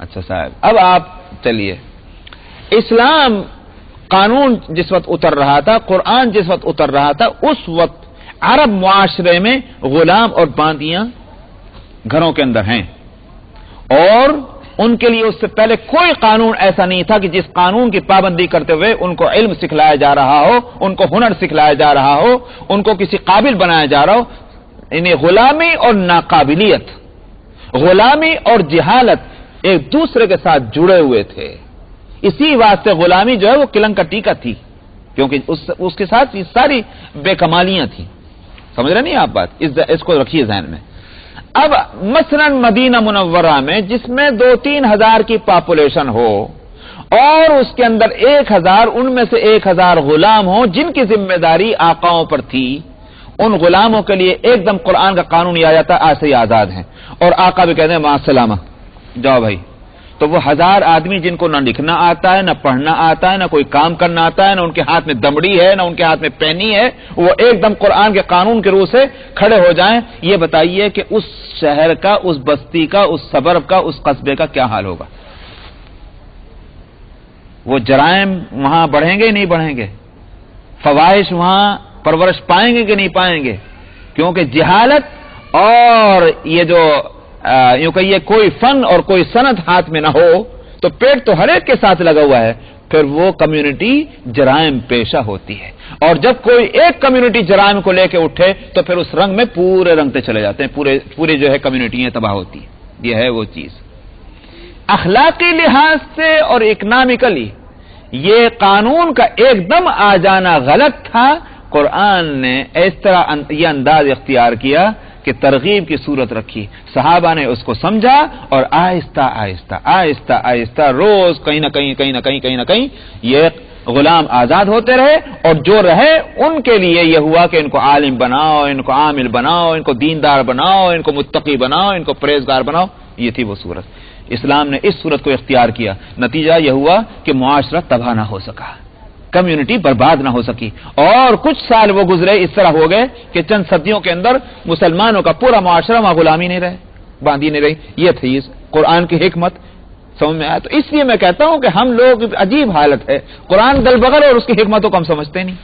اچھا صاحب، اب آپ چلیے، اسلام قانون جس وقت اتر رہا تھا، قرآن جس وقت اتر رہا تھا، اس وقت عرب معاشرے میں غلام اور باندیاں گھروں کے اندر ہیں، اور ان کے لیے اس سے پہلے کوئی قانون ایسا نہیں تھا کہ جس قانون کی پابندی کرتے ہوئے ان کو علم سکھلایا جا رہا ہو، ان کو ہنر سکھلایا جا رہا ہو، ان کو کسی قابل بنایا جا رہا ہو۔ انہیں غلامی اور ناقابلیت، غلامی اور جہالت ایک دوسرے کے ساتھ جڑے ہوئے تھے، اسی واسطے غلامی جو ہے وہ کلنگ کا ٹیکا تھی، کیونکہ اس کے ساتھ یہ ساری بے کمالیاں تھیں۔ سمجھ رہے نہیں آپ بات؟ اس کو رکھیے ذہن میں۔ اب مثلا مدینہ منورہ میں جس میں 2-3 ہزار کی پاپولیشن ہو، اور اس کے اندر 1000 ان میں سے 1000 غلام ہوں جن کی ذمہ داری آقاؤں پر تھی، ان غلاموں کے لیے ایک دم قرآن کا قانون یہ آ جاتا ہے، آج سے یہ آزاد ہیں، اور آقا بھی کہتے ہیں مع السلامہ، جاؤ بھائی۔ تو وہ 1000 آدمی جن کو نہ لکھنا آتا ہے، نہ پڑھنا آتا ہے، نہ کوئی کام کرنا آتا ہے، نہ ان کے ہاتھ میں دمڑی ہے، نہ ان کے ہاتھ میں پینی ہے، وہ ایک دم قرآن کے قانون کے روح سے کھڑے ہو جائیں، یہ بتائیے کہ اس شہر کا، اس بستی کا، اس سبرب کا، اس قصبے کا کیا حال ہوگا؟ وہ جرائم وہاں بڑھیں گے نہیں بڑھیں گے؟ فواحش وہاں پرورش پائیں گے کہ نہیں پائیں گے؟ کیونکہ جہالت اور یہ جو یوں کہیے کوئی فن اور کوئی صنعت ہاتھ میں نہ ہو تو پیٹ تو ہر ایک کے ساتھ لگا ہوا ہے، پھر وہ کمیونٹی جرائم پیشہ ہوتی ہے، اور جب کوئی ایک کمیونٹی جرائم کو لے کے اٹھے تو پھر اس رنگ میں پورے رنگتے چلے جاتے ہیں، پورے جو ہے کمیونٹیاں تباہ ہوتی ہیں۔ یہ ہے وہ چیز۔ اخلاقی لحاظ سے اور اکنامکلی یہ قانون کا ایک دم آ جانا غلط تھا۔ قرآن نے اس طرح یہ انداز اختیار کیا کہ ترغیب کی صورت رکھی، صحابہ نے اس کو سمجھا، اور آہستہ آہستہ آہستہ آہستہ روز کہیں نہ کہیں یہ غلام آزاد ہوتے رہے، اور جو رہے ان کے لیے یہ ہوا کہ ان کو عالم بناؤ، ان کو عامل بناؤ، ان کو دیندار بناؤ، ان کو متقی بناؤ، ان کو پرہیزگار بناؤ۔ یہ تھی وہ صورت۔ اسلام نے اس صورت کو اختیار کیا، نتیجہ یہ ہوا کہ معاشرہ تباہ نہ ہو سکا، کمیونٹی برباد نہ ہو سکی، اور کچھ سال وہ گزرے اس طرح ہو گئے کہ چند صدیوں کے اندر مسلمانوں کا پورا معاشرہ وہاں غلامی نہیں رہے، باندھی نہیں رہی۔ یہ تھی قرآن کی حکمت، سمجھ میں آیا؟ تو اس لیے میں کہتا ہوں کہ ہم لوگ عجیب حالت ہے، قرآن دل بغل اور اس کی حکمتوں کو ہم سمجھتے نہیں۔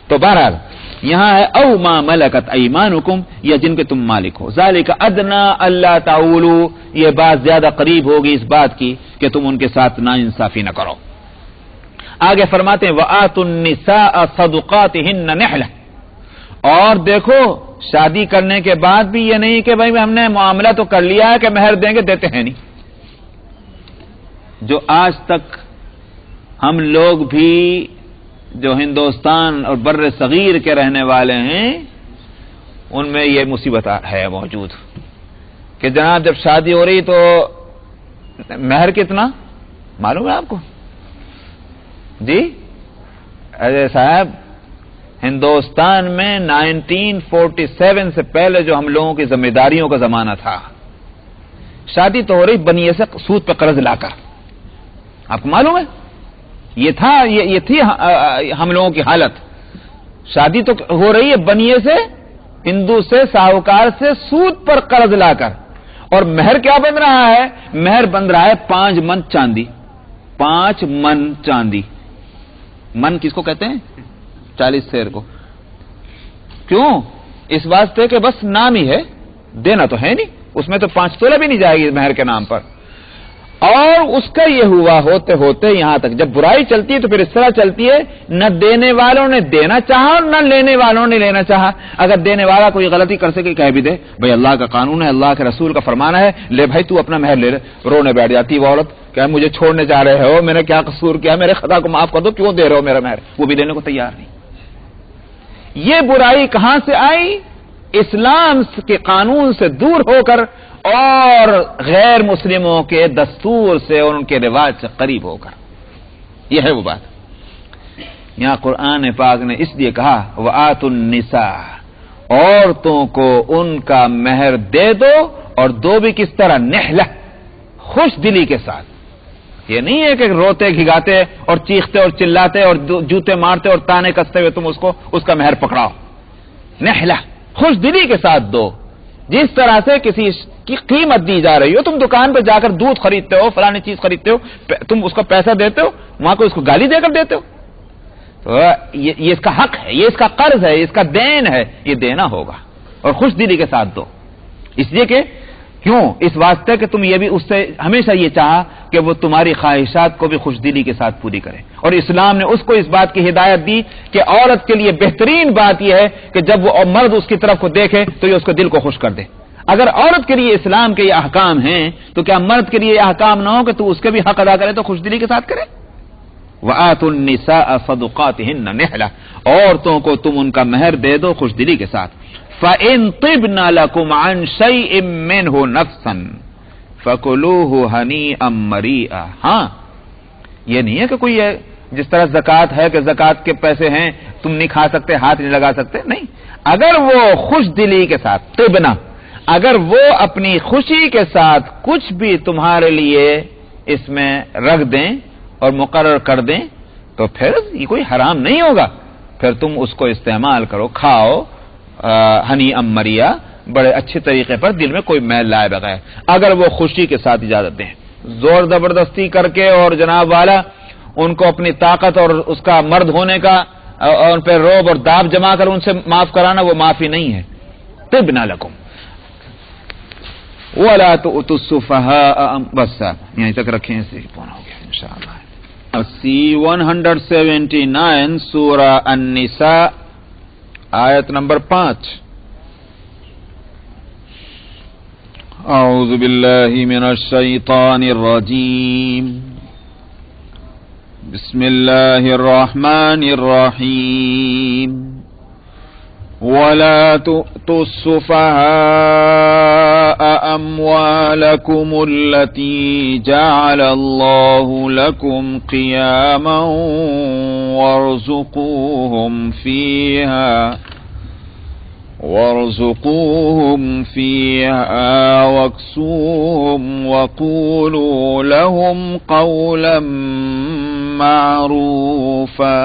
تو بہرحال یہاں ہے او ما ملکت ایمانکم، یا جن کے تم مالک ہو، ذالک ادنا اللہ تعولوا، یہ بات زیادہ قریب ہوگی اس بات کی کہ تم ان کے ساتھ ناانصافی نہ کرو۔ آگے فرماتے ہیں وَآتُوا النِّسَاءَ صَدُقَاتِهِنَّ نِحْلَةً، اور دیکھو شادی کرنے کے بعد بھی یہ نہیں کہ بھائی ہم نے معاملہ تو کر لیا ہے کہ مہر دیں گے، دیتے ہیں نہیں۔ جو آج تک ہم لوگ بھی جو ہندوستان اور بر صغیر کے رہنے والے ہیں ان میں یہ مصیبت ہے موجود کہ جناب جب شادی ہو رہی تو مہر کتنا معلوم ہے آپ کو؟ جی ارے صاحب، ہندوستان میں 1947 سے پہلے جو ہم لوگوں کی ذمہ داریوں کا زمانہ تھا، شادی تو ہو رہی بنیے سے سود پہ قرض لا کر، آپ کو معلوم ہے؟ یہ تھی ہم لوگوں کی حالت۔ شادی تو ہو رہی ہے بنیے سے، ہندو سے، ساہوکار سے سود پر قرض لا کر، اور مہر کیا بن رہا ہے؟ مہر بن رہا ہے 5 من چاندی، 5 من چاندی۔ من کس کو کہتے ہیں؟ 40 سیر کو۔ کیوں؟ اس واسطے کہ بس نام ہی ہے، دینا تو ہے نہیں، اس میں تو 5 تولہ بھی نہیں جائے گی مہر کے نام پر۔ اور اس کا یہ ہوا ہوتے ہوتے یہاں تک جب برائی چلتی ہے تو پھر اس طرح چلتی ہے، نہ دینے والوں نے دینا چاہا اور نہ لینے والوں نے لینا چاہا۔ اگر دینے والا کوئی غلطی کر سکے کہہ بھی دے بھائی اللہ کا قانون ہے، اللہ کے رسول کا فرمانا ہے، لے بھائی تو اپنا مہر لے لے، رونے بیٹھ جاتی وہ عورت کہ مجھے چھوڑنے جا رہے ہو، میں نے کیا قصور کیا، میرے خطا کو معاف کر دو، کیوں دے رہے ہو میرا مہر؟ وہ بھی دینے کو تیار نہیں۔ یہ برائی کہاں سے آئی؟ اسلام کے قانون سے دور ہو کر اور غیر مسلموں کے دستور سے اور ان کے رواج سے قریب ہو کر، یہ ہے وہ بات۔ یہاں قرآن پاک نے اس لیے کہا وَآتُوا النِّسَاءَ، عورتوں کو ان کا مہر دے دو، اور دو بھی کس طرح؟ نحلہ، خوش دلی کے ساتھ۔ یہ نہیں ہے کہ روتے گھگاتے اور چیختے اور چلاتے اور جوتے مارتے اور تانے کستے ہوئے تم اس کا مہر پکڑاؤ۔ نحلہ، خوش دلی کے ساتھ دو، جس طرح سے کسی کی قیمت دی جا رہی ہو۔ تم دکان پہ جا کر دودھ خریدتے ہو، فلانی چیز خریدتے ہو، تم اس کا پیسہ دیتے ہو، وہاں کو اس کو گالی دے کر دیتے ہو، تو یہ اس کا حق ہے، یہ اس کا قرض ہے، اس کا دین ہے، یہ دینا ہوگا، اور خوش دلی کے ساتھ دو۔ اس لیے کہ کیوں؟ اس واسطے کہ تم یہ بھی اس سے ہمیشہ یہ چاہا کہ وہ تمہاری خواہشات کو بھی خوش دلی کے ساتھ پوری کرے، اور اسلام نے اس کو اس بات کی ہدایت دی کہ عورت کے لیے بہترین بات یہ ہے کہ جب وہ مرد اس کی طرف کو دیکھے تو یہ اس کے دل کو خوش کر دے۔ اگر عورت کے لیے اسلام کے یہ احکام ہیں تو کیا مرد کے لیے یہ احکام نہ ہو کہ تو اس کے بھی حق ادا کرے تو خوش دلی کے ساتھ کرے؟ وَآتُوا النِّسَاءَ صَدُقَاتِهِنَّ نِحْلَةً، عورتوں کو تم ان کا مہر دے دو خوش دلی کے ساتھ۔ فَإِن طِبْنَ لَكُمْ عَن شَيْءٍ مِّنْهُ نَفْسًا فَكُلُوهُ هَنِيئًا مَرِيئًا۔ ہاں، یہ نہیں ہے کہ کوئی ہے جس طرح زکوٰۃ ہے کہ زکوٰۃ کے پیسے ہیں تم نہیں کھا سکتے، ہاتھ نہیں لگا سکتے، نہیں۔ اگر وہ خوش دلی کے ساتھ طبنا، اگر وہ اپنی خوشی کے ساتھ کچھ بھی تمہارے لیے اس میں رکھ دیں اور مقرر کر دیں تو پھر یہ کوئی حرام نہیں ہوگا، پھر تم اس کو استعمال کرو، کھاؤ، ہنی مریا، بڑے اچھے طریقے پر، دل میں کوئی میل لائے بغیر، اگر وہ خوشی کے ساتھ اجازت دیں۔ زور زبردستی کر کے اور جناب والا ان کو اپنی طاقت اور اس کا مرد ہونے کا اور ان پہ روب اور داب جما کر ان سے معاف کرانا وہ معافی نہیں ہے۔ طبنا لکم وَلَا تُؤْتُوا السُّفَهَاءَ، بس یہیں تک رکھیں، اسے پورا ہو گیا انشاءاللہ۔ C179 سورہ النساء آیت نمبر 5۔ اعوذ باللہ من الشیطان الرجیم، بسم اللہ الرحمن الرحیم۔ وَلَا تُؤْتُوا السُّفَهَاءَ أَمْوَالَكُمُ الَّتِي جَعَلَ اللَّهُ لَكُمْ قِيَامًا وَارْزُقُوهُمْ فِيهَا وَاكْسُوهُمْ وَقُولُوا لَهُمْ قَوْلًا مَّعْرُوفًا۔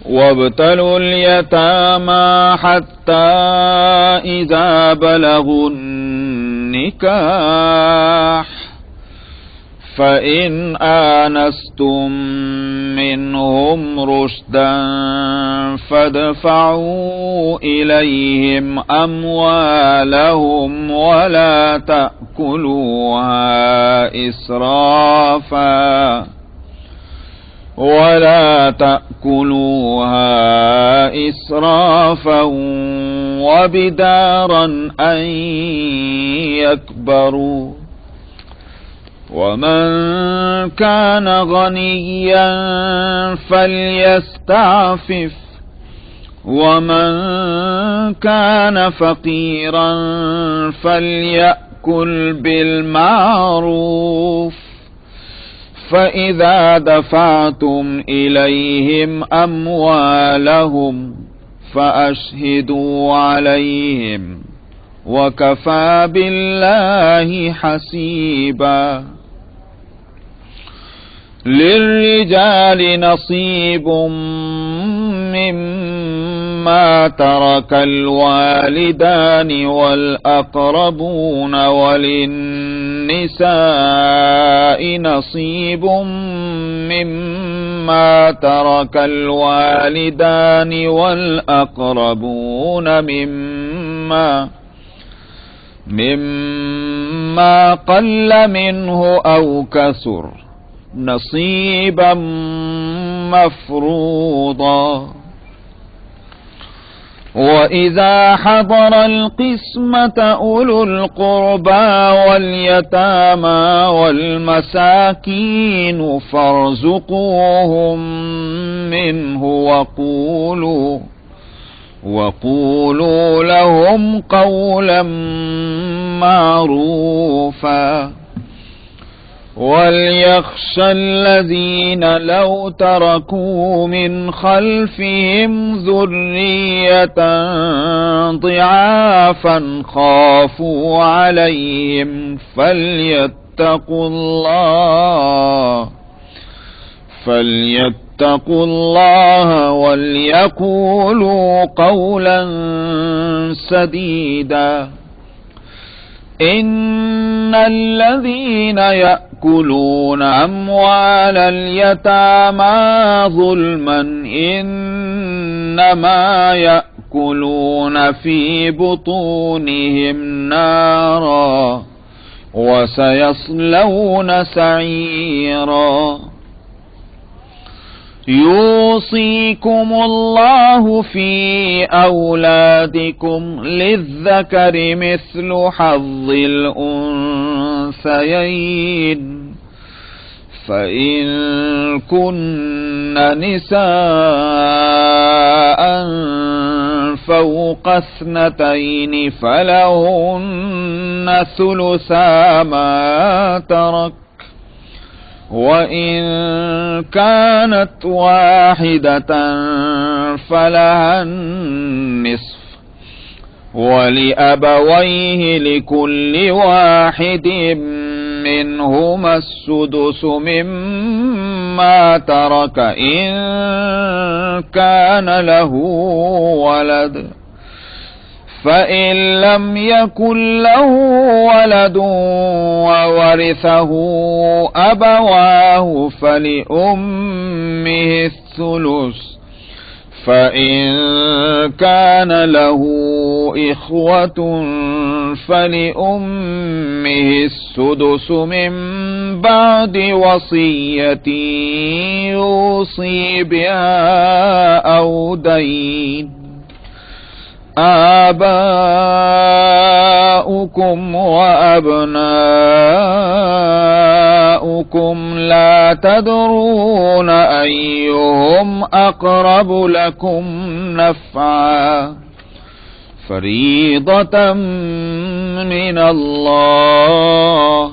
وَابْتَلُوا الْيَتَامَى حَتَّى إِذَا بَلَغُوا النِّكَاحَ فَإِنْ آنَسْتُمْ مِنْهُمْ رُشْدًا فَادْفَعُوا إِلَيْهِمْ أَمْوَالَهُمْ وَلَا تَأْكُلُوهَا إِسْرَافًا وَبِدَارًا أَنْ يَكْبَرُوا، وَمَنْ كَانَ غَنِيًّا فَلْيَسْتَعْفِفْ، وَمَنْ كَانَ فَقِيرًا فَلْيَأْكُلْ بِالْمَعْرُوفِ، فَإِذَا دَفَعْتُمْ إِلَيْهِمْ أَمْوَالَهُمْ فَأَشْهِدُوا عَلَيْهِمْ وَكَفَى بِاللَّهِ حَسِيبًا۔ لِلرِّجَالِ نَصِيبٌ مِّمَّا تَرَكَ الْوَالِدَانِ وَالْأَقْرَبُونَ، وَلِلنِّسَاءِ نَصِيبٌ مِّمَّا تَرَكَ الْوَالِدَانِ وَالْأَقْرَبُونَ مما قل منه أو كثر نصيبا مفروضا وإذا حضر القسمة أولو القربى واليتامى والمساكين فارزقوهم منه وقولوا لهم قولا معروفا وليخشى الذين لو تركوا من خلفهم ذرية ضعافا خافوا عليهم فليتقوا الله وليقولوا قولا سديدا إن الذين يأكلون أموال اليتامى ظلما إنما يأكلون في بطونهم نارا وسيصلون سعيرا يوصيكم الله في أولادكم للذكر مثل حظ الأنثيين فإن كن نساء فوق 2 فلهن ثلثا ما ترك وإن كانت واحدة فلها النصف ولأبويه لكل واحد منهما السدس مما ترك إن كان له ولد فإن لم يكن له ولد وورثه أبواه فلأمه الثلث فإن كان له إخوة فلأمه السدس من بعد وصية يوصي بها أو دين آباؤكم وأبناؤكم لا تدرون أيهم أقرب لكم نفعا فريضة من الله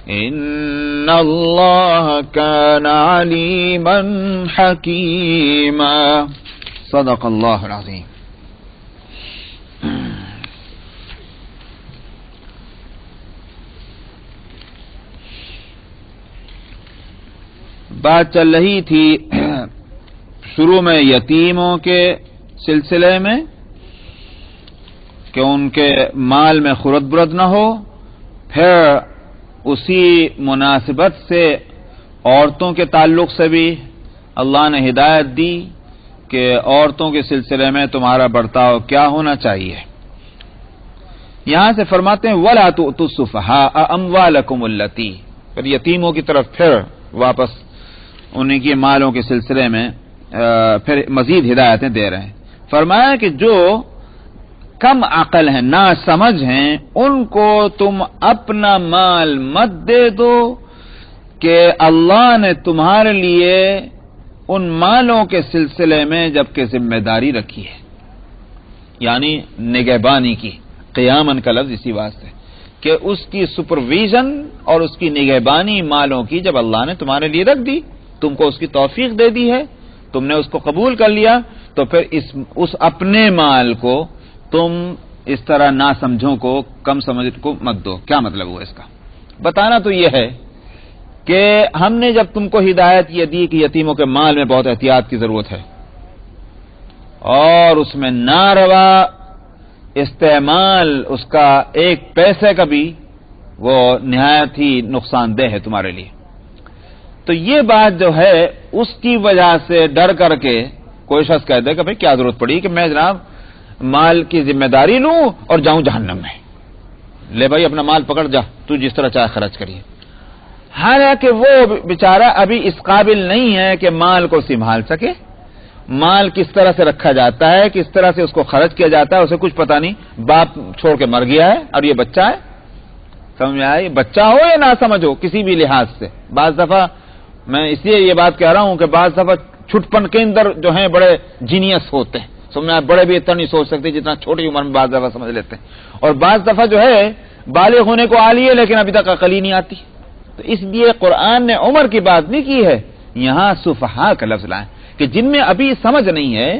إن الله كان عليما حكيما صدق الله العظيم. بات چل رہی تھی شروع میں یتیموں کے سلسلے میں کہ ان کے مال میں خرد برد نہ ہو، پھر اسی مناسبت سے عورتوں کے تعلق سے بھی اللہ نے ہدایت دی کہ عورتوں کے سلسلے میں تمہارا برتاؤ کیا ہونا چاہیے. یہاں سے فرماتے ہیں وَلَا تُؤْتُوا السُّفَهَاءَ أَمْوَالَكُمُ الَّتِي، پھر یتیموں کی طرف پھر واپس انہیں کے مالوں کے سلسلے میں پھر مزید ہدایتیں دے رہے ہیں. فرمایا کہ جو کم عقل ہیں، نا سمجھ ہیں، ان کو تم اپنا مال مت دے دو کہ اللہ نے تمہارے لیے ان مالوں کے سلسلے میں جبکہ ذمہ داری رکھی ہے، یعنی نگہبانی کی. قیامن کا لفظ اسی واسطے کہ اس کی سپرویژن اور اس کی نگہبانی مالوں کی جب اللہ نے تمہارے لیے رکھ دی، تم کو اس کی توفیق دے دی ہے، تم نے اس کو قبول کر لیا، تو پھر اس اپنے مال کو تم اس طرح نہ سمجھوں کو، کم سمجھ کو مت دو. کیا مطلب ہوا اس کا؟ بتانا تو یہ ہے کہ ہم نے جب تم کو ہدایت یہ دی کہ یتیموں کے مال میں بہت احتیاط کی ضرورت ہے اور اس میں ناروا استعمال اس کا ایک پیسے کا بھی وہ نہایت ہی نقصان دہ ہے تمہارے لیے، تو یہ بات جو ہے اس کی وجہ سے ڈر کر کے کوئی شخص کہہ دے کہ بھئی کیا ضرورت پڑی کہ میں جناب مال کی ذمہ داری لوں اور جاؤں جہنم میں. لے بھائی اپنا مال پکڑ جا، تو جس طرح چاہے خرچ کریے، حالانکہ وہ بیچارہ ابھی اس قابل نہیں ہے کہ مال کو سنبھال سکے، مال کس طرح سے رکھا جاتا ہے، کس طرح سے اس کو خرچ کیا جاتا ہے، اسے کچھ پتا نہیں، باپ چھوڑ کے مر گیا ہے اور یہ بچہ ہے، سمجھ میں آئی؟ بچہ ہو یا نہ سمجھ ہو کسی بھی لحاظ سے، بعض دفعہ میں اس لیے یہ بات کہہ رہا ہوں کہ بعض دفعہ چھٹپن کے اندر جو ہیں بڑے جینیس ہوتے ہیں، سمجھ میں بڑے بھی اتنا نہیں سوچ سکتے جتنا چھوٹی عمر میں بعض دفعہ سمجھ لیتے ہیں، اور بعض دفعہ جو ہے بالغ ہونے کو آ لیے لیکن ابھی تک عقل ہی نہیں آتی، تو اس لیے قرآن نے عمر کی بات نہیں کی ہے، یہاں سفہاء کا لفظ لائیں کہ جن میں ابھی سمجھ نہیں ہے،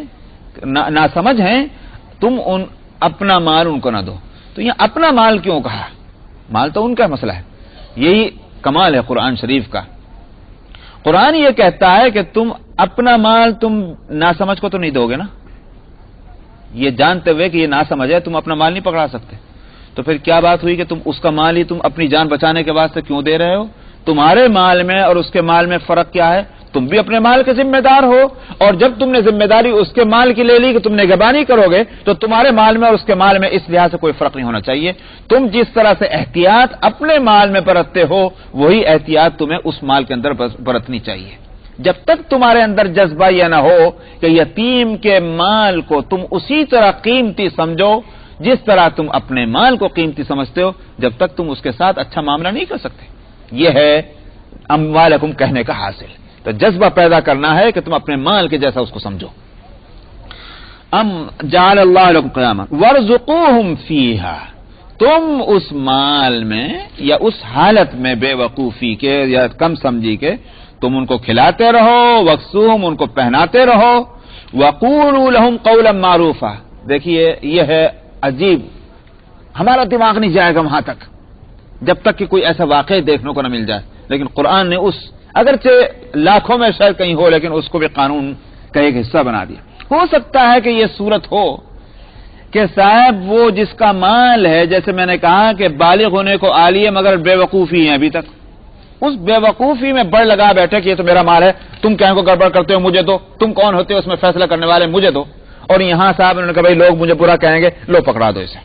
نہ سمجھ ہیں، تم اپنا مال ان کو نہ دو، تو یہ اپنا مال کیوں کہا؟ مال تو ان کا مسئلہ ہے، یہی کمال ہے قرآن شریف کا۔ قرآن یہ کہتا ہے کہ تم اپنا مال تم ناسمجھ کو تو نہیں دو گے نا، یہ جانتے ہوئے کہ یہ ناسمجھ ہے تم اپنا مال نہیں پکڑا سکتے، تو پھر کیا بات ہوئی کہ تم اس کا مال ہی تم اپنی جان بچانے کے واسطے کیوں دے رہے ہو؟ تمہارے مال میں اور اس کے مال میں فرق کیا ہے؟ تم بھی اپنے مال کے ذمہ دار ہو، اور جب تم نے ذمہ داری اس کے مال کی لے لی کہ تم نگہبانی کرو گے، تو تمہارے مال میں اور اس کے مال میں اس لحاظ سے کوئی فرق نہیں ہونا چاہیے۔ تم جس طرح سے احتیاط اپنے مال میں برتتے ہو، وہی احتیاط تمہیں اس مال کے اندر برتنی چاہیے۔ جب تک تمہارے اندر جذبہ یہ نہ ہو کہ یتیم کے مال کو تم اسی طرح قیمتی سمجھو جس طرح تم اپنے مال کو قیمتی سمجھتے ہو، جب تک تم اس کے ساتھ اچھا معاملہ نہیں کر سکتے۔ یہ ہے اموالکم کہنے کا حاصل، تو جذبہ پیدا کرنا ہے کہ تم اپنے مال کے جیسا اس کو سمجھو۔ جعل اللہ لکم قیاما وارزقوہم فیہا، تم اس مال میں یا اس حالت میں بے وقوفی کے یا کم سمجھی کے تم ان کو کھلاتے رہو، وکسوہم ان کو پہناتے رہو، وقولوا لہم قولا معروفا۔ دیکھیے یہ ہے عجیب، ہمارا دماغ نہیں جائے گا وہاں تک جب تک کہ کوئی ایسا واقعہ دیکھنے کو نہ مل جائے، لیکن قرآن نے اس اگرچہ لاکھوں میں شاید کہیں ہو لیکن اس کو بھی قانون کا ایک حصہ بنا دیا۔ ہو سکتا ہے کہ یہ صورت ہو کہ صاحب وہ جس کا مال ہے، جیسے میں نے کہا کہ بالغ ہونے کو آ لیے مگر بے وقوفی ہیں ابھی تک، اس بے وقوفی میں بڑ لگا بیٹھے کہ یہ تو میرا مال ہے، تم کہیں کو گڑبڑ کرتے ہو مجھے دو، تم کون ہوتے ہو اس میں فیصلہ کرنے والے، مجھے دو، اور یہاں صاحب انہوں نے کہا بھائی لوگ مجھے برا کہیں گے، لو پکڑا دو اسے۔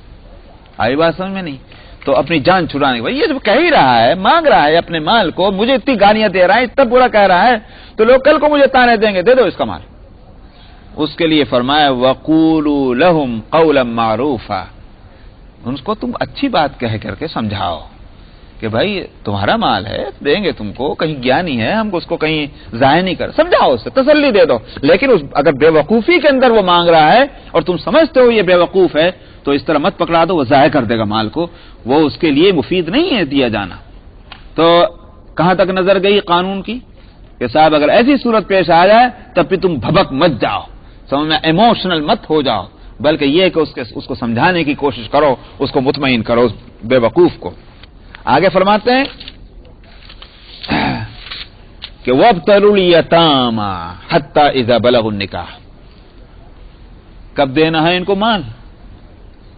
آئی بات سمجھ میں نہیں؟ تو اپنی جان چھڑانے بھائی یہ جو کہہ ہی رہا ہے، مانگ رہا ہے اپنے مال کو، مجھے اتنی گالیاں دے رہا ہے، اتنا برا کہہ رہا ہے، تو لوگ کل کو مجھے تانے دیں گے، دے دو اس کا مال۔ اس کے لیے فرمایا وَقُولُوا لَهُمْ قَوْلًا مَعْرُوفًا، ان کو تم اچھی بات کہہ کر کے سمجھاؤ کہ بھائی تمہارا مال ہے، دیں گے تم کو، کہیں گیانی ہے، ہم کو اس کو کہیں ضائع نہیں کر، سمجھاؤ اسے، تسلی دے دو، لیکن اگر بے وقوفی کے اندر وہ مانگ رہا ہے اور تم سمجھتے ہو یہ بے وقوف ہے تو اس طرح مت پکڑا دو، وہ ضائع کر دے گا مال کو، وہ اس کے لیے مفید نہیں ہے دیا جانا۔ تو کہاں تک نظر گئی قانون کی کہ صاحب اگر ایسی صورت پیش آ جائے تب بھی تم بھبک مت جاؤ، سمجھ میں ایموشنل مت ہو جاؤ، بلکہ یہ کہ اس کو سمجھانے کی کوشش کرو، اس کو مطمئن کرو اس بے وقوف کو۔ آگے فرماتے ہیں کہ وَابْتَلُوا الْيَتَامَى حَتَّى إِذَا بَلَغُوا النِّكَاحَ، کب دینا ہے ان کو مال؟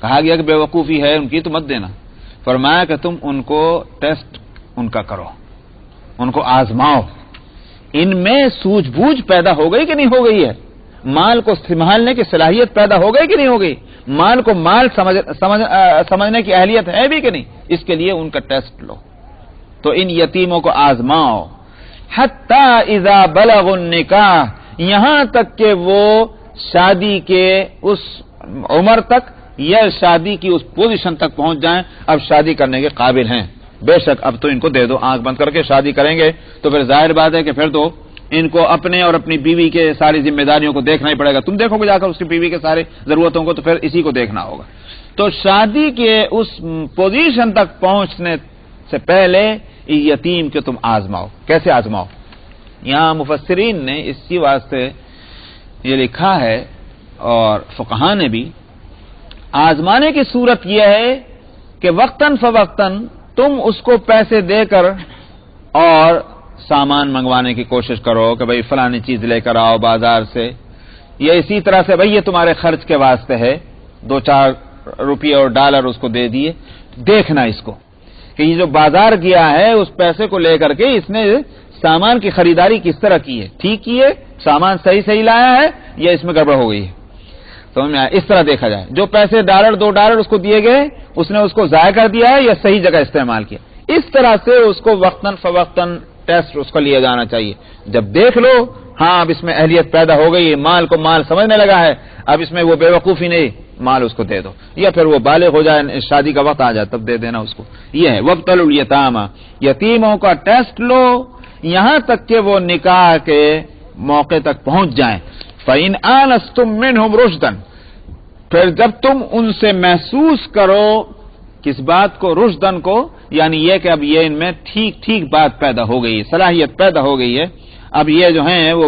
کہا گیا کہ بے وقوفی ہے ان کی تو مت دینا، فرمایا کہ تم ان کو ٹیسٹ ان کا کرو، ان کو آزماؤ، ان میں سوجھ بوجھ پیدا ہو گئی کہ نہیں ہو گئی ہے، مال کو سنبھالنے کی صلاحیت پیدا ہو گئی کہ نہیں ہو گئی، مال کو مال سمجھنے کی اہلیت ہے بھی کہ نہیں، اس کے لیے ان کا ٹیسٹ لو۔ تو ان یتیموں کو آزماؤ، حتی اذا بلغوا النکاح، یہاں تک کہ وہ شادی کے اس عمر تک یا شادی کی اس پوزیشن تک پہنچ جائیں، اب شادی کرنے کے قابل ہیں، بے شک اب تو ان کو دے دو، آنکھ بند کر کے شادی کریں گے تو پھر ظاہر بات ہے کہ پھر تو ان کو اپنے اور اپنی بیوی کے ساری ذمہ داریوں کو دیکھنا ہی پڑے گا، تم دیکھو گے جا کر اس کی بیوی کے سارے ضرورتوں کو، تو پھر اسی کو دیکھنا ہوگا۔ تو شادی کے اس پوزیشن تک پہنچنے سے پہلے یتیم کے تم آزماؤ۔ کیسے آزماؤ؟ یہاں مفسرین نے اسی واسطے یہ لکھا ہے اور فقہاء نے بھی، آزمانے کی صورت یہ ہے کہ وقتاً فوقتاً تم اس کو پیسے دے کر اور سامان منگوانے کی کوشش کرو کہ بھئی فلانی چیز لے کر آؤ بازار سے، یا اسی طرح سے بھئی یہ تمہارے خرچ کے واسطے ہے، 2-4 روپیے اور ڈالر اس کو دے دیے، دیکھنا اس کو کہ یہ جو بازار گیا ہے اس پیسے کو لے کر کے اس نے سامان کی خریداری کس طرح کی ہے، ٹھیک کی ہے، سامان صحیح لایا ہے یا اس میں گڑبڑ ہو گئی ہے، سمجھ میں آیا؟ اس طرح دیکھا جائے، جو پیسے $1-2 اس کو دیے گئے اس نے اس کو ضائع کر دیا ہے یا صحیح جگہ استعمال کیا. اس طرح سے اس کو وقتاً فوقتاً ٹیسٹ اس کا لیا جانا چاہیے. جب دیکھ لو ہاں اب اس میں اہلیت پیدا ہو گئی ہے، مال کو مال سمجھنے لگا ہے، اب اس میں وہ بے وقوفی نہیں، مال اس کو دے دو، یا پھر وہ بالغ ہو جائے، شادی کا وقت آ جائے تب دے دینا اس کو. یہ ہے وابتلوا الیتامی، یتیموں کا ٹیسٹ لو یہاں تک کہ وہ نکاح کے موقع تک پہنچ جائیں. فَإِنْ آنَسْتُم مِّنْهُمْ رُشْدًا، پھر جب تم ان سے محسوس کرو کس بات کو، رشدن کو، یعنی یہ کہ اب یہ ان میں ٹھیک ٹھیک بات پیدا ہو گئی ہے، صلاحیت پیدا ہو گئی ہے، اب یہ جو ہیں وہ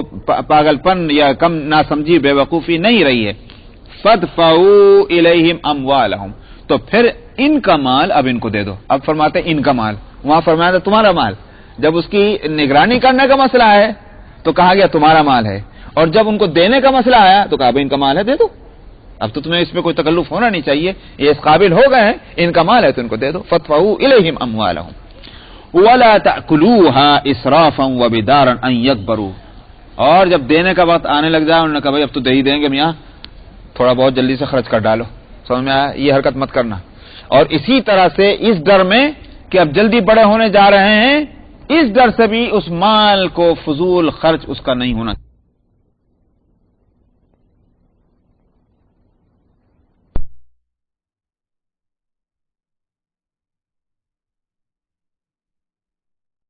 پاگل پن یا کم ناسمجھی بے وقوفی نہیں رہی ہے. فَادْفَعُوا إِلَيْهِمْ أَمْوَالَهُمْ، تو پھر ان کا مال اب ان کو دے دو. اب فرماتے ان کا مال، وہاں فرمایا تھا تمہارا مال. جب اس کی نگرانی کرنے کا مسئلہ ہے تو کہا گیا تمہارا مال ہے، اور جب ان کو دینے کا مسئلہ آیا تو کہا ان کا مال ہے دے دو. اب تو تمہیں اس میں کوئی تکلف ہونا نہیں چاہیے، یہ اس قابل ہو گئے ہیں، ان کا مال ہے تو ان کو دے دو. فَادْفَعُوا إِلَيْهِمْ أَمْوَالَهُمْ وَلَا تَأْكُلُوهَا إِسْرَافًا وَبِدَارًا أَن يَكْبَرُوا، اور جب دینے کا وقت آنے لگ جائے انہوں نے کہا بھائی اب تو دے ہی دیں گے میاں، تھوڑا بہت جلدی سے خرچ کر ڈالو. سمجھ میں آیا؟ یہ حرکت مت کرنا. اور اسی طرح سے اس ڈر میں کہ اب جلدی بڑے ہونے جا رہے ہیں، اس ڈر سے بھی اس مال کو فضول خرچ اس کا نہیں ہونا.